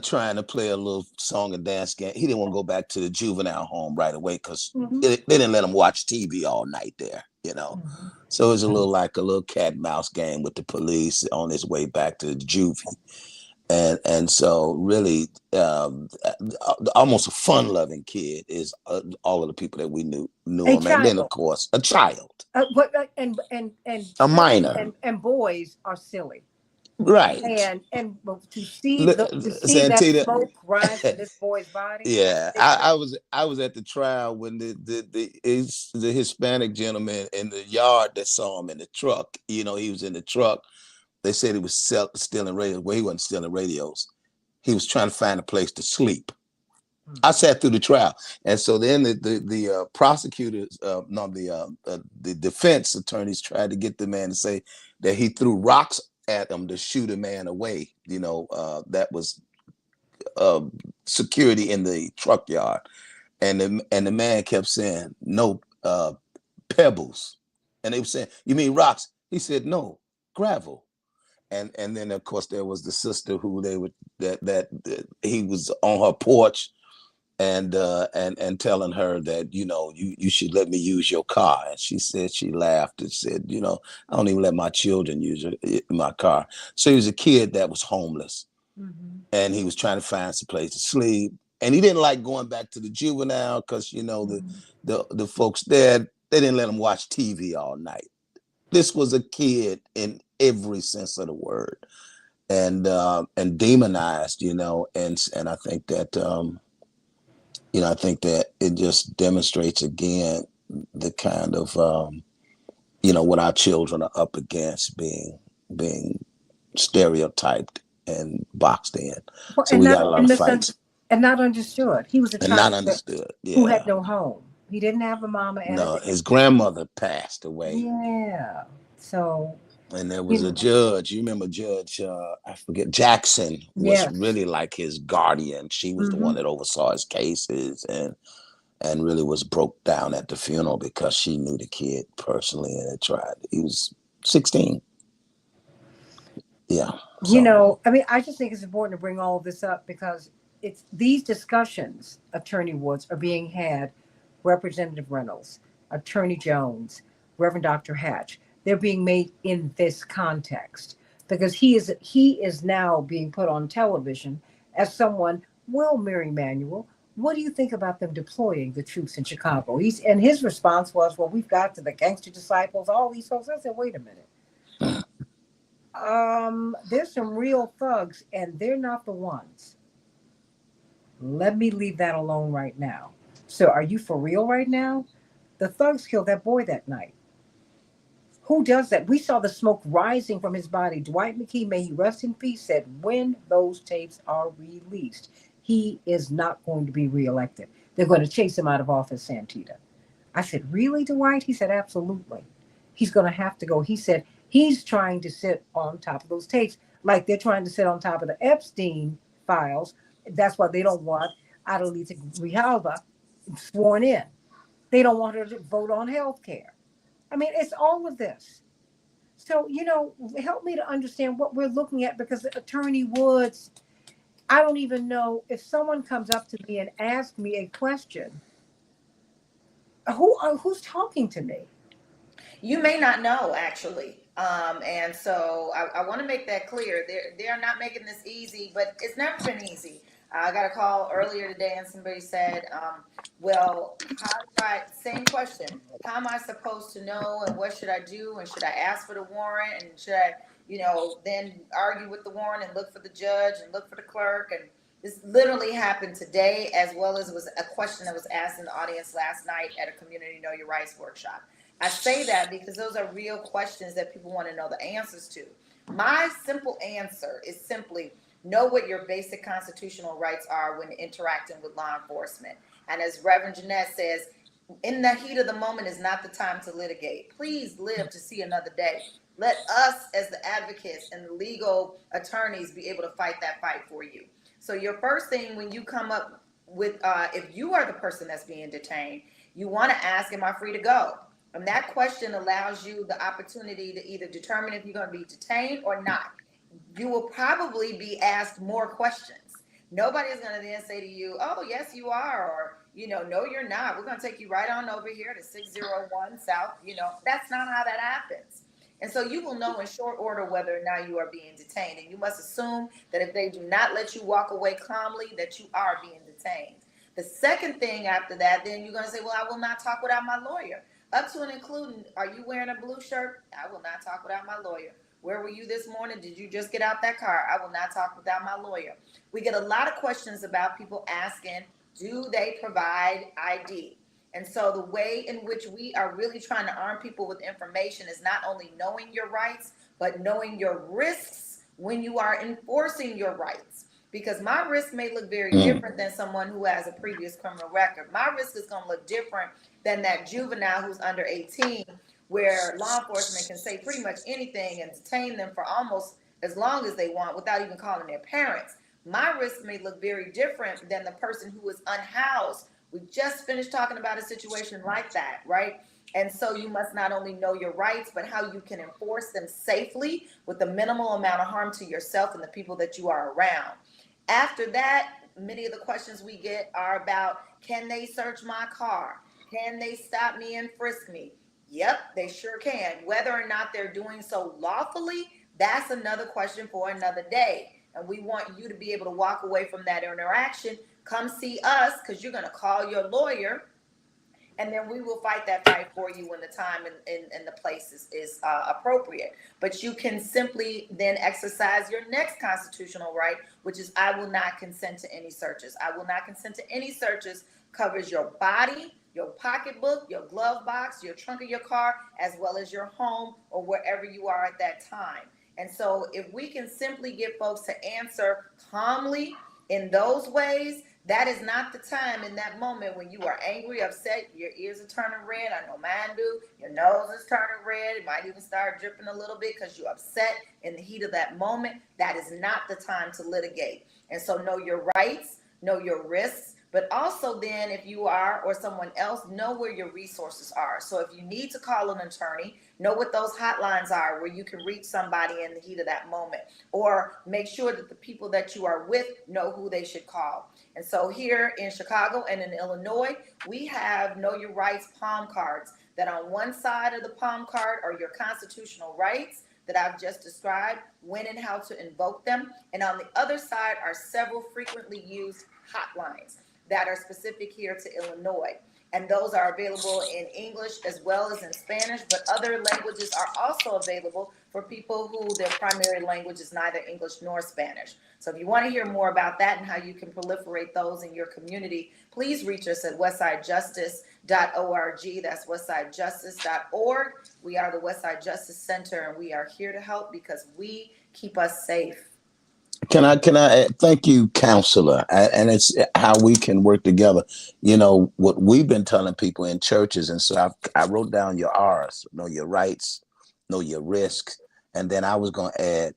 trying to play a little song and dance game. He didn't want to go back to the juvenile home right away because Mm-hmm. they didn't let him watch TV all night there. Mm-hmm. So it was like a little cat and mouse game with the police on his way back to the juvie. And so really, almost a fun loving kid is all of the people that we knew A him. And then of child. course a child, And a children minor, and boys are silly. right? And to see that Santita. smoke rise from this boy's body. Yeah, They I was at the trial when the Hispanic gentleman in the yard that saw him in the truck. He was in the truck. They said he was stealing radios. Well, he wasn't stealing radios. He was trying to find a place to sleep. I sat through the trial, and so then the prosecutors, no, the defense attorneys tried to get the man to say that he threw rocks at him to shoot a man away. That was security in the truck yard, and the man kept saying, no, pebbles. And they were saying, you mean rocks? He said, no, gravel. And then of course there was the sister who they would that he was on her porch and telling her that, you know, you should let me use your car. And she said, she laughed and said, you know, I don't even let my children use my car. So he was a kid that was homeless, and he was trying to find some place to sleep. And he didn't like going back to the juvenile because, you know, the folks there, they didn't let him watch TV all night. This was a kid in every sense of the word, and demonized, you know, and I think that you know, I think that it just demonstrates again the kind of you know, what our children are up against, being stereotyped and boxed in. Well, So we got a lot of fights and not understood. He was a and not child understood. who had Yeah. no home. He didn't have a mama and a No, dad. his grandmother passed away. Yeah. So, And there you was a know, judge, you remember Judge, I forget, Jackson was yes. really like his guardian. She was the one Hmm. that oversaw his cases and really was broke down at the funeral because she knew the kid personally and had tried. He was 16. Yeah. You So, know, I mean, I just think it's important to bring all of this up because it's these discussions, Attorney Woods, are being had. Representative Reynolds, Attorney Jones, Reverend Dr. Hatch. They're being made in this context because he is now being put on television as someone. Well, Mary Manuel, what do you think about them deploying the troops in Chicago? His response was, "Well, we've got to the gangster disciples, all these folks." I said, "Wait a minute. There's some real thugs, and they're not the ones. Let me leave that alone right now." So, are you for real right now? The thugs killed that boy that night. Who does that? We saw the smoke rising from his body. Dwight McKee, may he rest in peace, said when those tapes are released, he is not going to be reelected. They're going to chase him out of office, Santita. I said, really, Dwight? He said, absolutely. He's going to have to go. He said he's trying to sit on top of those tapes like they're trying to sit on top of the Epstein files. That's why they don't want Adelita Grijalva sworn in. They don't want her to vote on health care. I mean, it's all of this. So, help me to understand what we're looking at because Attorney Woods, I don't even know if someone comes up to me and asks me a question, who's talking to me? You may not know actually. And so I want to make that clear. They're not making this easy, but it's never been easy. I got a call earlier today and somebody said, well, same question. How am I supposed to know and what should I do? And should I ask for the warrant? And should I, then argue with the warrant and look for the judge and look for the clerk? And this literally happened today, as well as it was a question that was asked in the audience last night at a Community Know Your Rights workshop. I say that because those are real questions that people want to know the answers to. My simple answer is simply know what your basic constitutional rights are when interacting with law enforcement. And as Reverend Jeanette says, in the heat of the moment is not the time to litigate. Please live to see another day. Let us, as the advocates and the legal attorneys, be able to fight that fight for you. So your first thing when you come up with, if you are the person that's being detained, you want to ask, am I free to go? And that question allows you the opportunity to either determine if you're going to be detained or not. You will probably be asked more questions. Nobody is going to then say to you, oh, yes, you are, or, no, you're not. We're going to take you right on over here to 601 South. That's not how that happens. And so you will know in short order whether or not you are being detained. And you must assume that if they do not let you walk away calmly, that you are being detained. The second thing after that, then you're going to say, well, I will not talk without my lawyer. Up to and including, are you wearing a blue shirt? I will not talk without my lawyer. Where were you this morning? Did you just get out that car? I will not talk without my lawyer. We get a lot of questions about people asking, do they provide ID? And so the way in which we are really trying to arm people with information is not only knowing your rights, but knowing your risks when you are enforcing your rights. Because my risk may look very different than someone who has a previous criminal record. My risk is going to look different than that juvenile who's under 18, where law enforcement can say pretty much anything and detain them for almost as long as they want without even calling their parents. My risk may look very different than the person who is unhoused. We just finished talking about a situation like that, right? And so you must not only know your rights, but how you can enforce them safely with the minimal amount of harm to yourself and the people that you are around. After that, many of the questions we get are about, can they search my car? Can they stop me and frisk me? Yep, they sure can. Whether or not they're doing so lawfully, that's another question for another day. And we want you to be able to walk away from that interaction. Come see us, because you're going to call your lawyer, and then we will fight that fight for you when the time and the place is appropriate. But you can simply then exercise your next constitutional right, which is, I will not consent to any searches. I will not consent to any searches covers your body, your pocketbook, your glove box, your trunk of your car, as well as your home or wherever you are at that time. And so if we can simply get folks to answer calmly in those ways, that is not the time in that moment when you are angry, upset, your ears are turning red. I know mine do. Your nose is turning red. It might even start dripping a little bit because you're upset in the heat of that moment. That is not the time to litigate. And so know your rights, know your risks, but also then if you are or someone else, know where your resources are. So if you need to call an attorney, know what those hotlines are where you can reach somebody in the heat of that moment, or make sure that the people that you are with know who they should call. And so here in Chicago and in Illinois, we have Know Your Rights palm cards that on one side of the palm card are your constitutional rights that I've just described, when and how to invoke them. And on the other side are several frequently used hotlines that are specific here to Illinois. And those are available in English as well as in Spanish, but other languages are also available for people who their primary language is neither English nor Spanish. So if you want to hear more about that and how you can proliferate those in your community, please reach us at westsidejustice.org. That's westsidejustice.org. We are the Westside Justice Center, and we are here to help because we keep us safe. Can I thank you, counselor, and it's how we can work together. You know what we've been telling people in churches, and so I wrote down your R's: know your rights, know your risks, and then I was going to add,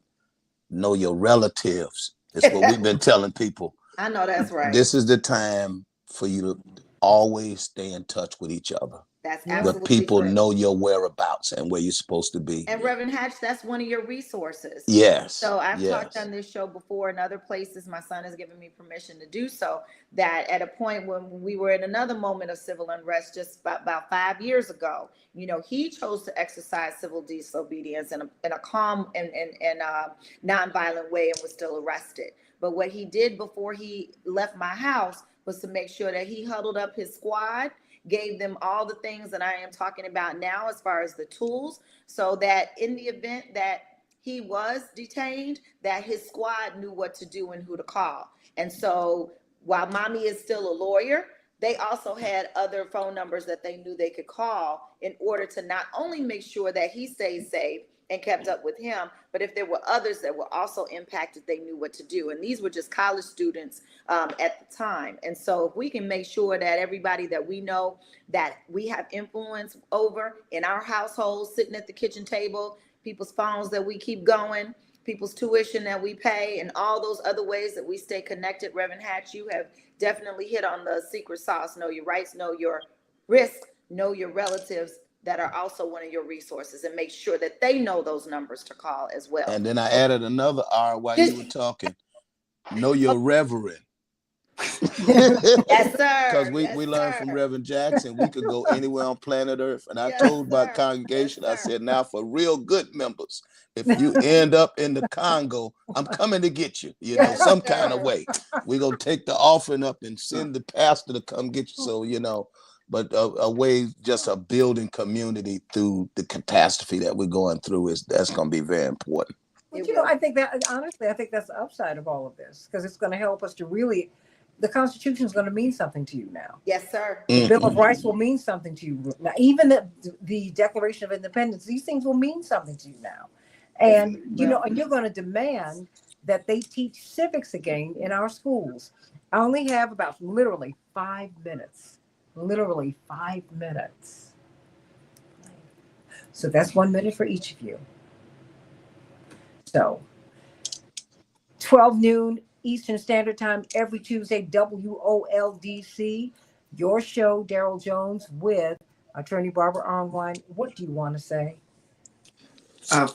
know your relatives. It's what we've been telling people. I know that's right. This is the time for you to always stay in touch with each other. That's Yeah. absolutely But people true. know your whereabouts and where you're supposed to be. And Reverend Hatch, that's one of your resources. Yes. So I've yes. talked on this show before in other places. My son has given me permission to do so. That at a point when we were in another moment of civil unrest, just about 5 years ago, you know, he chose to exercise civil disobedience in a calm and nonviolent way and was still arrested. But what he did before he left my house was to make sure that he huddled up his squad, gave them all the things that I am talking about now as far as the tools, so that in the event that he was detained, that his squad knew what to do and who to call. And so while mommy is still a lawyer, they also had other phone numbers that they knew they could call in order to not only make sure that he stayed safe and kept up with him, but if there were others that were also impacted, they knew what to do. And these were just college students at the time. And so if we can make sure that everybody that we know that we have influence over in our households, sitting at the kitchen table, people's phones that we keep going, people's tuition that we pay, and all those other ways that we stay connected. Reverend Hatch, you have definitely hit on the secret sauce. Know your rights, know your risk, know your relatives that are also one of your resources, and make sure that they know those numbers to call as well. And then I added another R while you were talking. Know your reverend. Yes, sir. Because we Yes, learned sir. from Reverend Jackson, we could go anywhere on planet Earth. And I Yes, told my sir. congregation, Yes, I sir. said, now for real good members, if you end up in the Congo, I'm coming to get you, you know, Yes, some sir. kind of way. We're going to take the offering up and send the pastor to come get you. So, you know, but a way just a building community through the catastrophe that we're going through that's going to be very important. But you know, I think that honestly, I think that's the upside of all of this, because it's going to help us to really. The Constitution is going to mean something to you now. Yes, sir. The Bill of Rights will mean something to you now. Even the Declaration of Independence, these things will mean something to you now. And you know, and you're going to demand that they teach civics again in our schools. I only have about literally 5 minutes. Literally 5 minutes. So that's 1 minute for each of you. So 12 noon Eastern Standard Time every Tuesday, WOLDC, your show, Daryl Jones, with Attorney Barbara Arnwine, what do you want to say?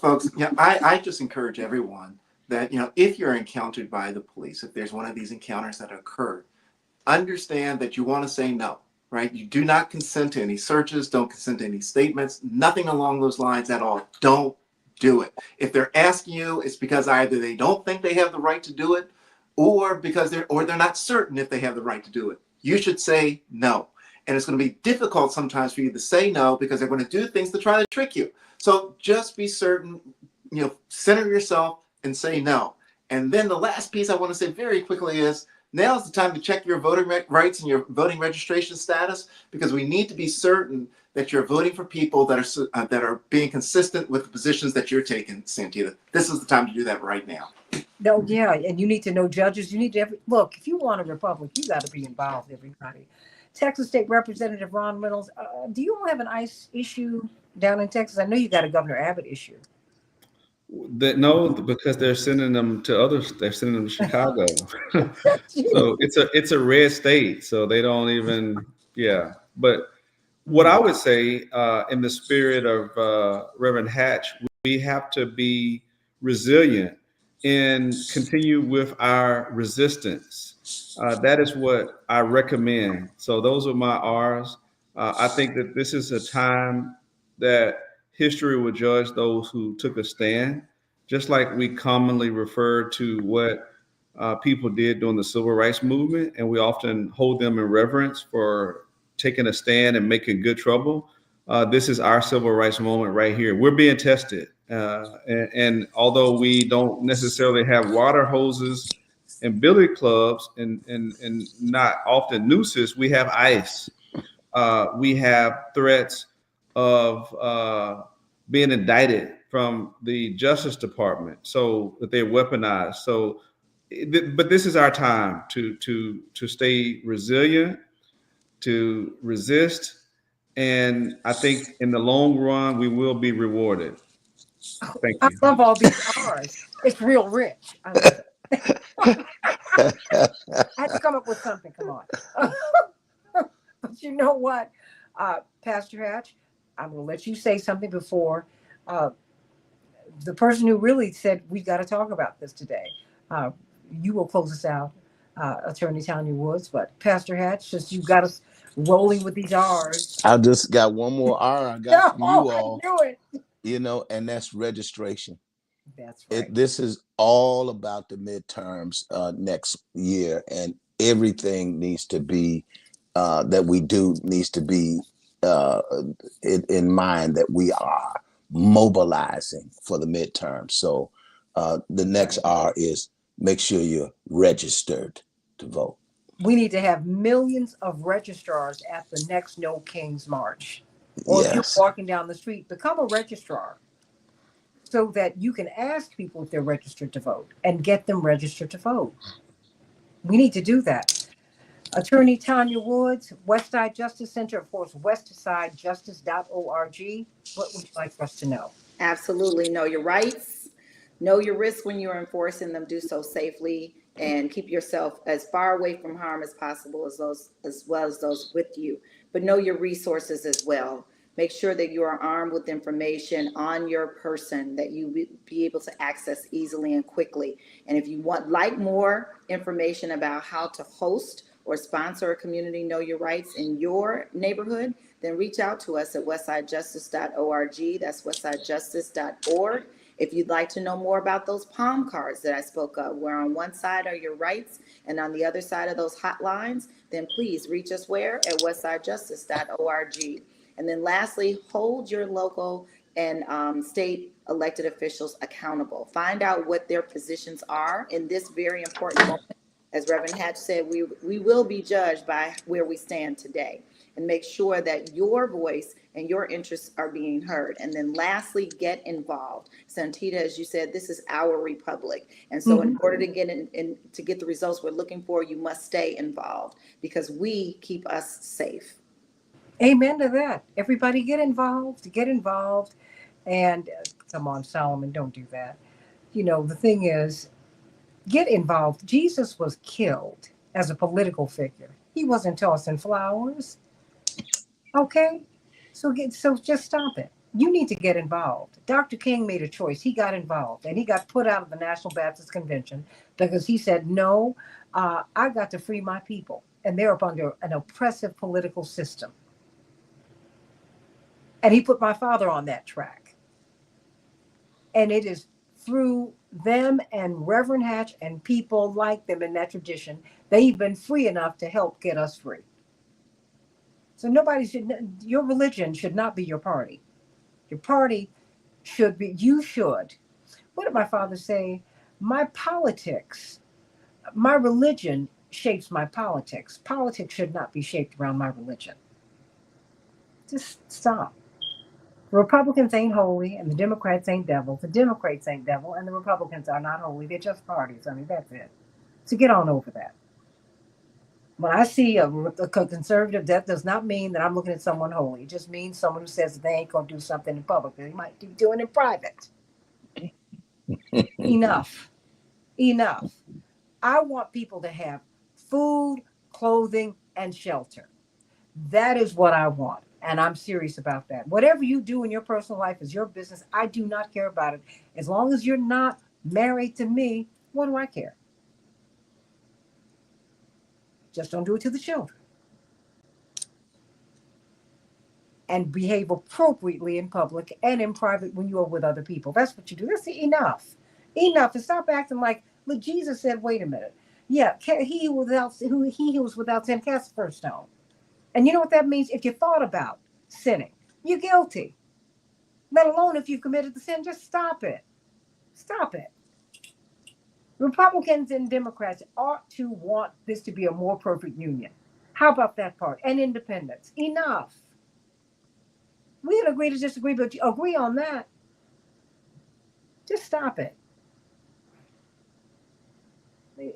Folks, I just encourage everyone that, if you're encountered by the police, if there's one of these encounters that occur, understand that you want to say no, right? You do not consent to any searches, don't consent to any statements, nothing along those lines at all. Don't do it. If they're asking you, it's because either they don't think they have the right to do it, or because they're not certain if they have the right to do it. You should say no. And it's going to be difficult sometimes for you to say no because they're going to do things to try to trick you. So just be certain, center yourself and say no. And then the last piece I want to say very quickly is now's the time to check your voting rights and your voting registration status, because we need to be certain that you're voting for people that are being consistent with the positions that you're taking, Santita. This is the time to do that right now. No, yeah, and you need to know judges. You need to look. If you want a republic, you got to be involved. Everybody. Texas State Representative Ron Reynolds, do you all have an ICE issue down in Texas? I know you got a Governor Abbott issue. No, because they're sending them to others. They're sending them to Chicago. So it's a red state. So they don't even. Yeah. But what I would say, in the spirit of Reverend Hatch, we have to be resilient and continue with our resistance. That is what I recommend. So those are my R's. I think that this is a time that history will judge those who took a stand, just like we commonly refer to what people did during the civil rights movement, and we often hold them in reverence for taking a stand and making good trouble. This is our civil rights moment right here. We're being tested. And although we don't necessarily have water hoses and billiard clubs and not often nooses, we have ICE. We have threats of being indicted from the Justice Department, so that they're weaponized. So, but this is our time to stay resilient, to resist, and I think in the long run we will be rewarded. Thank I you. love all these R's. It's real rich. I love it. I had to come up with something. Come on. But you know what, Pastor Hatch, I'm going to let you say something before the person who really said we've got to talk about this today. You will close us out, Attorney Tanya Woods. But Pastor Hatch, since you got us rolling with these R's. I just got one more R I got from you all. I knew it. And that's registration. That's right. This is all about the midterms next year, and everything needs to be that we do needs to be in mind that we are mobilizing for the midterm. So the next R is make sure you're registered to vote. We need to have millions of registrars at the next No Kings March. Or if you're walking down the street, become a registrar so that you can ask people if they're registered to vote and get them registered to vote. We need to do that. Attorney Tanya Woods, Westside Justice Center, of course, westsidejustice.org. What would you like for us to know? Absolutely. Know your rights, know your risks when you're enforcing them, do so safely, and keep yourself as far away from harm as possible as well as those with you. But know your resources as well. Make sure that you are armed with information on your person that you will be able to access easily and quickly. And if you want more information about how to host or sponsor a community Know Your Rights in your neighborhood, then reach out to us at westsidejustice.org. That's westsidejustice.org. If you'd like to know more about those palm cards that I spoke of, where on one side are your rights and on the other side are those hotlines, then please reach us where? At westsidejustice.org. And then lastly, hold your local and state elected officials accountable. Find out what their positions are in this very important moment. As Reverend Hatch said, we will be judged by where we stand today, and make sure that your voice and your interests are being heard. And then lastly, get involved. Santita, as you said, this is our republic. And so in order to get to get the results we're looking for, you must stay involved because we keep us safe. Amen to that. Everybody get involved. And come on, Solomon, don't do that. The thing is, get involved. Jesus was killed as a political figure. He wasn't tossing flowers. Okay? So just stop it. You need to get involved. Dr. King made a choice. He got involved, and he got put out of the National Baptist Convention because he said, "No, I got to free my people, and they're up under an oppressive political system." And he put my father on that track. And it is through them and Reverend Hatch and people like them in that tradition, they've been free enough to help get us free. So your religion should not be your party. Your party should be, you should. What did my father say? My politics, my religion shapes my politics. Politics should not be shaped around my religion. Just stop. The Republicans ain't holy, and the Democrats ain't devil. The Democrats ain't devil, and the Republicans are not holy. They're just parties. I mean, that's it. So get on over that. When I see a conservative, that does not mean that I'm looking at someone holy. It just means someone who says that they ain't going to do something in public. They might be doing it in private. Enough. Enough. I want people to have food, clothing, and shelter. That is what I want. And I'm serious about that. Whatever you do in your personal life is your business. I do not care about it. As long as you're not married to me, what do I care? Just don't do it to the children. And behave appropriately in public and in private when you are with other people. That's what you do. That's enough. Enough. And stop acting like, look, Jesus said, wait a minute. Yeah, he who was without sin cast the first stone. And you know what that means? If you thought about sinning, you're guilty. Let alone if you've committed the sin, just stop it. Stop it. Republicans and Democrats ought to want this to be a more perfect union. How about that part? And independence. Enough. We can agree to disagree, but agree on that. Just stop it.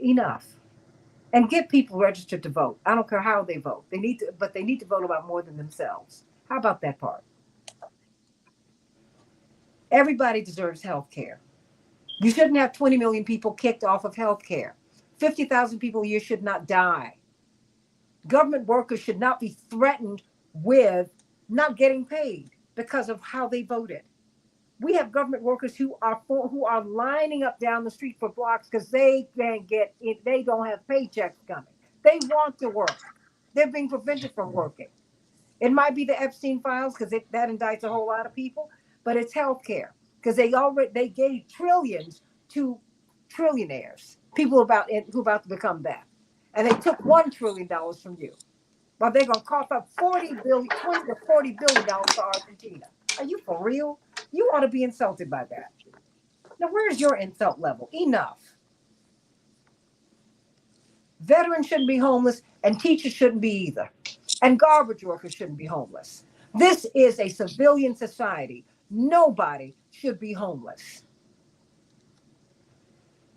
Enough. And get people registered to vote. I don't care how they vote. They need to vote about more than themselves. How about that part? Everybody deserves health care. You shouldn't have 20 million people kicked off of health care. 50,000 people a year should not die. Government workers should not be threatened with not getting paid because of how they voted. We have government workers who are lining up down the street for blocks because they can't get it. They don't have paychecks coming. They want to work. They're being prevented from working. It might be the Epstein files because that indicts a whole lot of people, but it's healthcare because they gave trillions to trillionaires, people who about to become that, and they took $1 trillion from you. But they're gonna cough up $20 to $40 billion for Argentina. Are you for real? You ought to be insulted by that. Now, where's your insult level? Enough. Veterans shouldn't be homeless, and teachers shouldn't be either. And garbage workers shouldn't be homeless. This is a civilian society. Nobody should be homeless.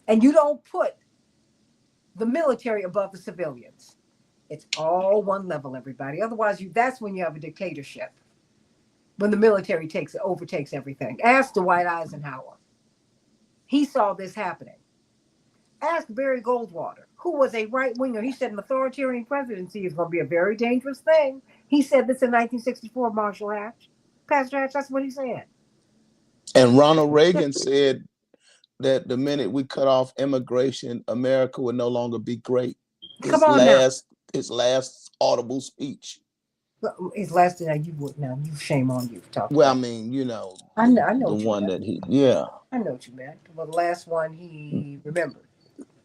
And you don't put the military above the civilians. It's all one level, everybody. Otherwise, that's when you have a dictatorship. When the military overtakes everything. Ask Dwight Eisenhower. He saw this happening. Ask Barry Goldwater, who was a right-winger. He said an authoritarian presidency is going to be a very dangerous thing. He said this in 1964, Marshall Hatch. Pastor Hatch, that's what he said. And Ronald Reagan said that the minute we cut off immigration, America would no longer be great. Come on now. His last audible speech. His last you would now. You shame on you. Well, I mean, you know, I know the one that yeah. I know what you meant. Well, the last one he remembered.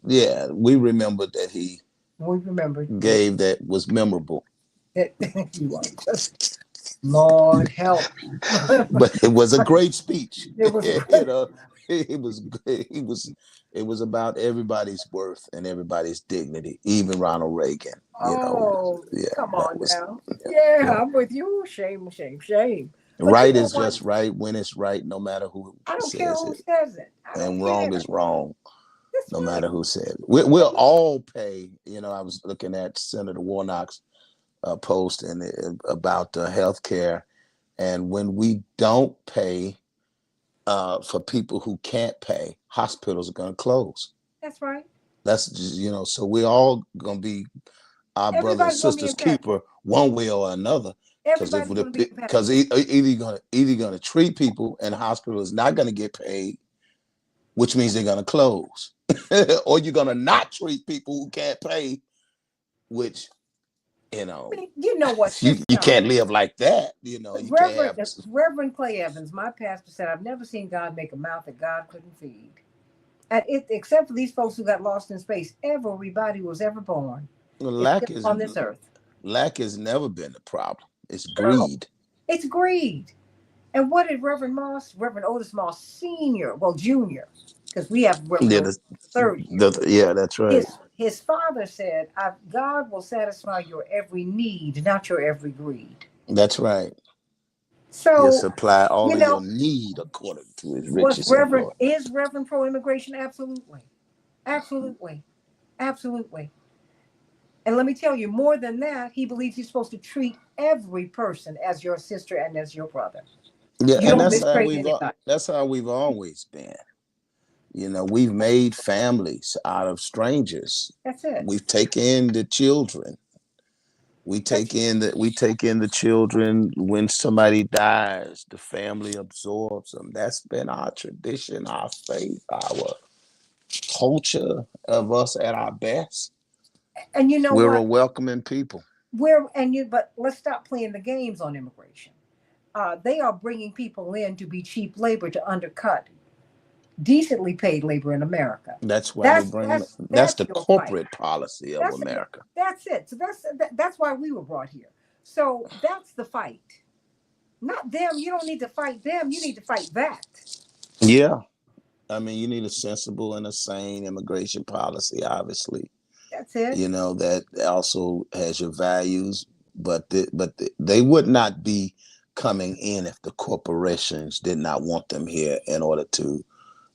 Yeah, we remembered that he. We remembered. Gave that was memorable. You are just Lord help. But it was a great speech. It was. You know, it was about everybody's worth and everybody's dignity, even Ronald Reagan. Come on now. Yeah, I'm with you. Shame. But right is just right when it's right, no matter who says it. And wrong is wrong, no matter who says it. We'll all pay. You know, I was looking at Senator Warnock's post about health care, and when we don't pay for people who can't pay, hospitals are going to close. That's right. That's just, so we're all going to be our brother and sister's keeper one way or another. Everybody's going to be impacted. Because either gonna treat people, and the hospital is not gonna get paid, which means they're gonna close, or you're gonna not treat people who can't pay, which I mean, you know what? you can't live like that. You can't have. Reverend Clay Evans, my pastor, said, "I've never seen God make a mouth that God couldn't feed." And except for these folks who got lost in space, everybody was ever born on this earth. Lack has never been the problem. It's No, greed. it's greed. And what did Reverend Otis Moss Sr., well, Jr., because we have Reverend Otis third year. Yeah, that's right. His father said, God will satisfy your every need, not your every greed. That's right. So He'll supply all of your need according to his riches and glory. Is Reverend pro-immigration? Absolutely. Absolutely. Absolutely. And let me tell you, more than that, he believes you're supposed to treat every person as your sister and as your brother. Yeah, you and don't that's how we've always been. We've made families out of strangers. That's it. We've taken in the children. We take in the children when somebody dies. The family absorbs them. That's been our tradition, our faith, our culture of us at our best. And you know we're what? a welcoming people. But let's stop playing the games on immigration. They are bringing people in to be cheap labor to undercut decently paid labor in America. That's why that's the corporate policy of America. That's it. So that's why we were brought here. So that's the fight. Not them. You don't need to fight them. You need to fight that. Yeah. I mean, you need a sensible and a sane immigration policy, obviously. That's it. That also has your values, but they would not be coming in if the corporations did not want them here in order to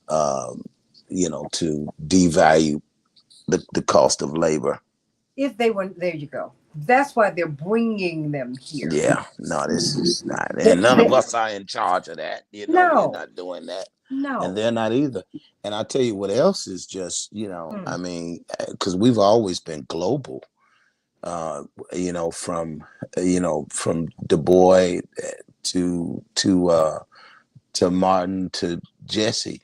to devalue the cost of labor. If they were, there you go. That's why they're bringing them here. Yeah, no, this is not, and none of us are in charge of that. No, we're not doing that. No, and they're not either. And I tell you what else is just, I mean, because we've always been global. From Du Bois to Martin to Jesse.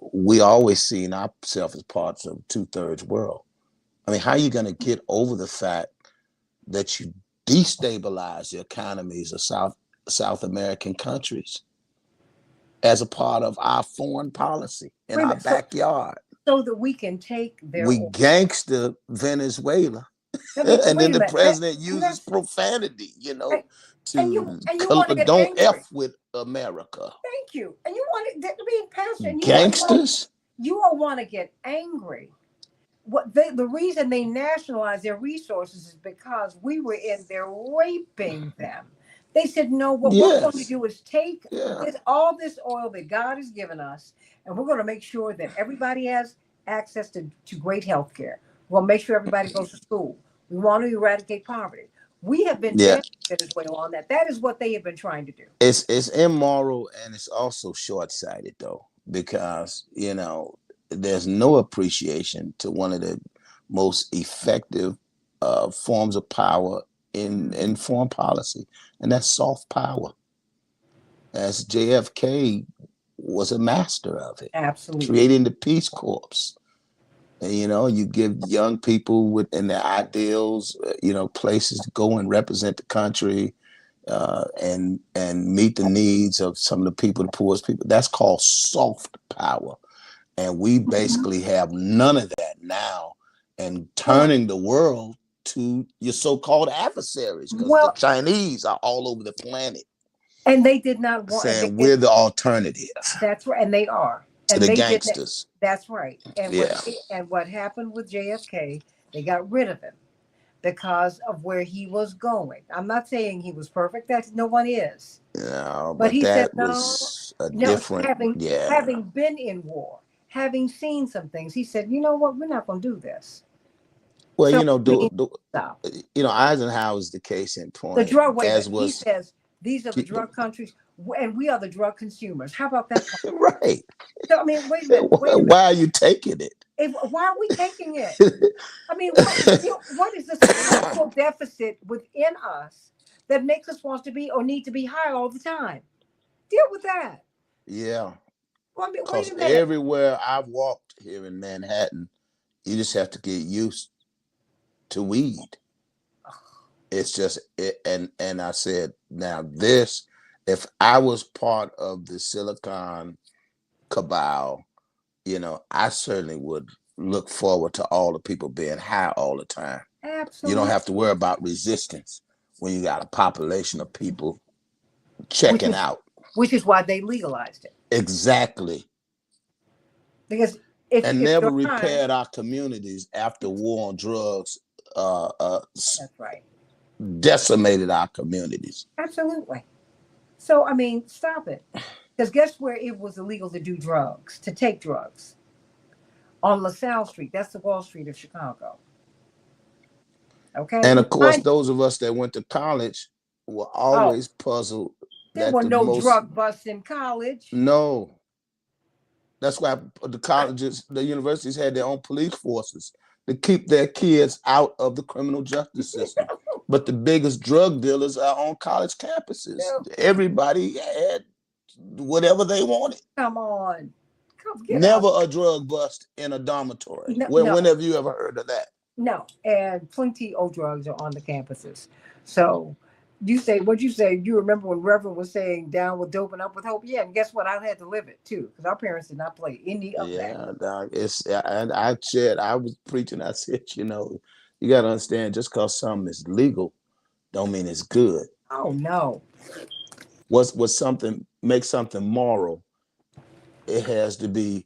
We always seen ourselves as parts of 2/3 world. I mean, how are you going to get over the fact that you destabilize the economies of South American countries as a part of our foreign policy in our backyard? So that we can take their... We gangster Venezuela. And then the president uses profanity, don't F with America. Thank you. And you want to be passionate. Gangsters? You all want to get angry. The reason they nationalized their resources is because we were in there raping them. They said, no, what we're going to do is take all this oil that God has given us, and we're going to make sure that everybody has access to great health care. We'll make sure everybody goes to school. We want to eradicate poverty. We have been Venezuela on that. That is what they have been trying to do. It's immoral, and it's also short-sighted, though, because, there's no appreciation to one of the most effective forms of power in foreign policy, and that's soft power. As JFK was a master of it. Absolutely. Creating the Peace Corps. And, you give young people within their ideals, places to go and represent the country and meet the needs of some of the people, the poorest people. That's called soft power. And we basically have none of that now, and turning the world to your so-called adversaries, because the Chinese are all over the planet. And they did not want... Saying we're the alternative. That's right, and they are. To the gangsters. That's right. And what happened with JFK, they got rid of him because of where he was going. I'm not saying he was perfect. No one is. No, but he said, having been in war, having seen some things, he said, you know what, we're not going to do this. Well, Eisenhower is the case in point. The drug he says, these are the drug countries, and we are the drug consumers. How about that? Right. So, I mean, wait a minute. Why are you taking it? Why are we taking it? I mean, what is the structural deficit within us that makes us want to be or need to be high all the time? Deal with that. Yeah, Well, I mean, wait because a minute. everywhere I've walked here in Manhattan, you just have to get used to weed. It's just it, and I said, now this, if I was part of the Silicon cabal, I certainly would look forward to all the people being high all the time. You don't Absolutely. have to worry about resistance when you got a population of people Which checking is out. which is why they legalized it. Exactly. Because if And if never you're high, repaired our communities after war on drugs that's right. decimated our communities. Absolutely. So I mean, stop it. Because guess where it was illegal to do drugs, to take drugs? On LaSalle Street. That's the Wall Street of Chicago. Okay. And And of course, mind those of us that went to college were you, oh, always puzzled there that were the no most, drug busts in college. no, that's why the colleges, the universities had their own police forces to keep their kids out of the criminal justice system. But the biggest drug dealers are on college campuses. Everybody had whatever they wanted. Come on. Come get Never out. a drug bust in a dormitory. No, When no, have you ever heard of that? no. And plenty of drugs are on the campuses. So what'd you say? You remember when Reverend was saying down with dope and up with hope? Yeah, and guess what? I had to live it too, because our parents did not play any of that. Yeah, dog. And I was preaching. I said, you got to understand, just because something is legal, don't mean it's good. Oh no. What's something makes something moral? It has to be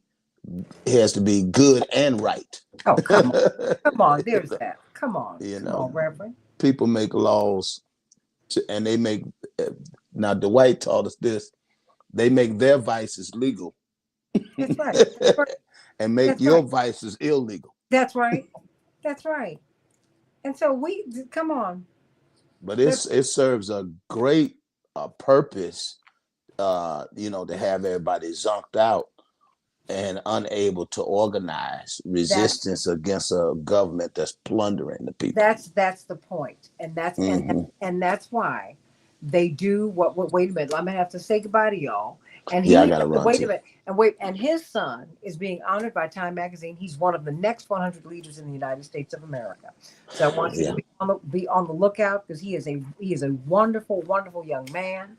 good and right. Oh, come on. Come on. There's that. Come on. You Come on, know, Reverend. people make laws, and they make. Now, Dwight taught us this. They make their vices legal, That's right. That's right. and make That's your right. vices illegal. That's right. That's right. And so come on. But That's it serves a great purpose, to have everybody zonked out and unable to organize that's resistance against a government that's plundering the people. that's the point. And that's Hmm. and that's why they do what wait a minute, I'm gonna have to say goodbye to y'all. And Yeah, I gotta run wait a too. minute, and his son is being honored by Time Magazine. He's one of the next 100 leaders in the United States of America. So I want you Yeah, to be on the lookout, because he is a wonderful, wonderful young man.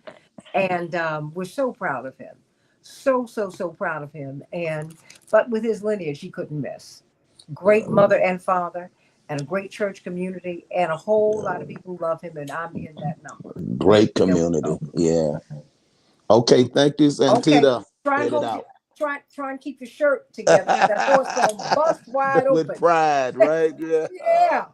And we're so proud of him, so proud of him. And but with his lineage, he couldn't miss great mother and father, and a great church community, and a whole lot of people who love him, and I'm in that number. great There we community. go. Yeah. Okay, thank you, Okay, Santita. try and Headed hold your out. try and keep your shirt together, because I know it's gonna bust wide With open. pride, right? Yeah. Yeah.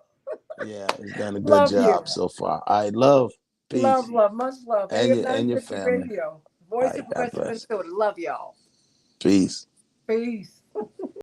Yeah, he's done a good Love you. job so far. I love peace Love, much love. and AM your 950 family. Radio, All Voice of right, God Progressive bless. Minnesota. Love y'all. Peace. Peace.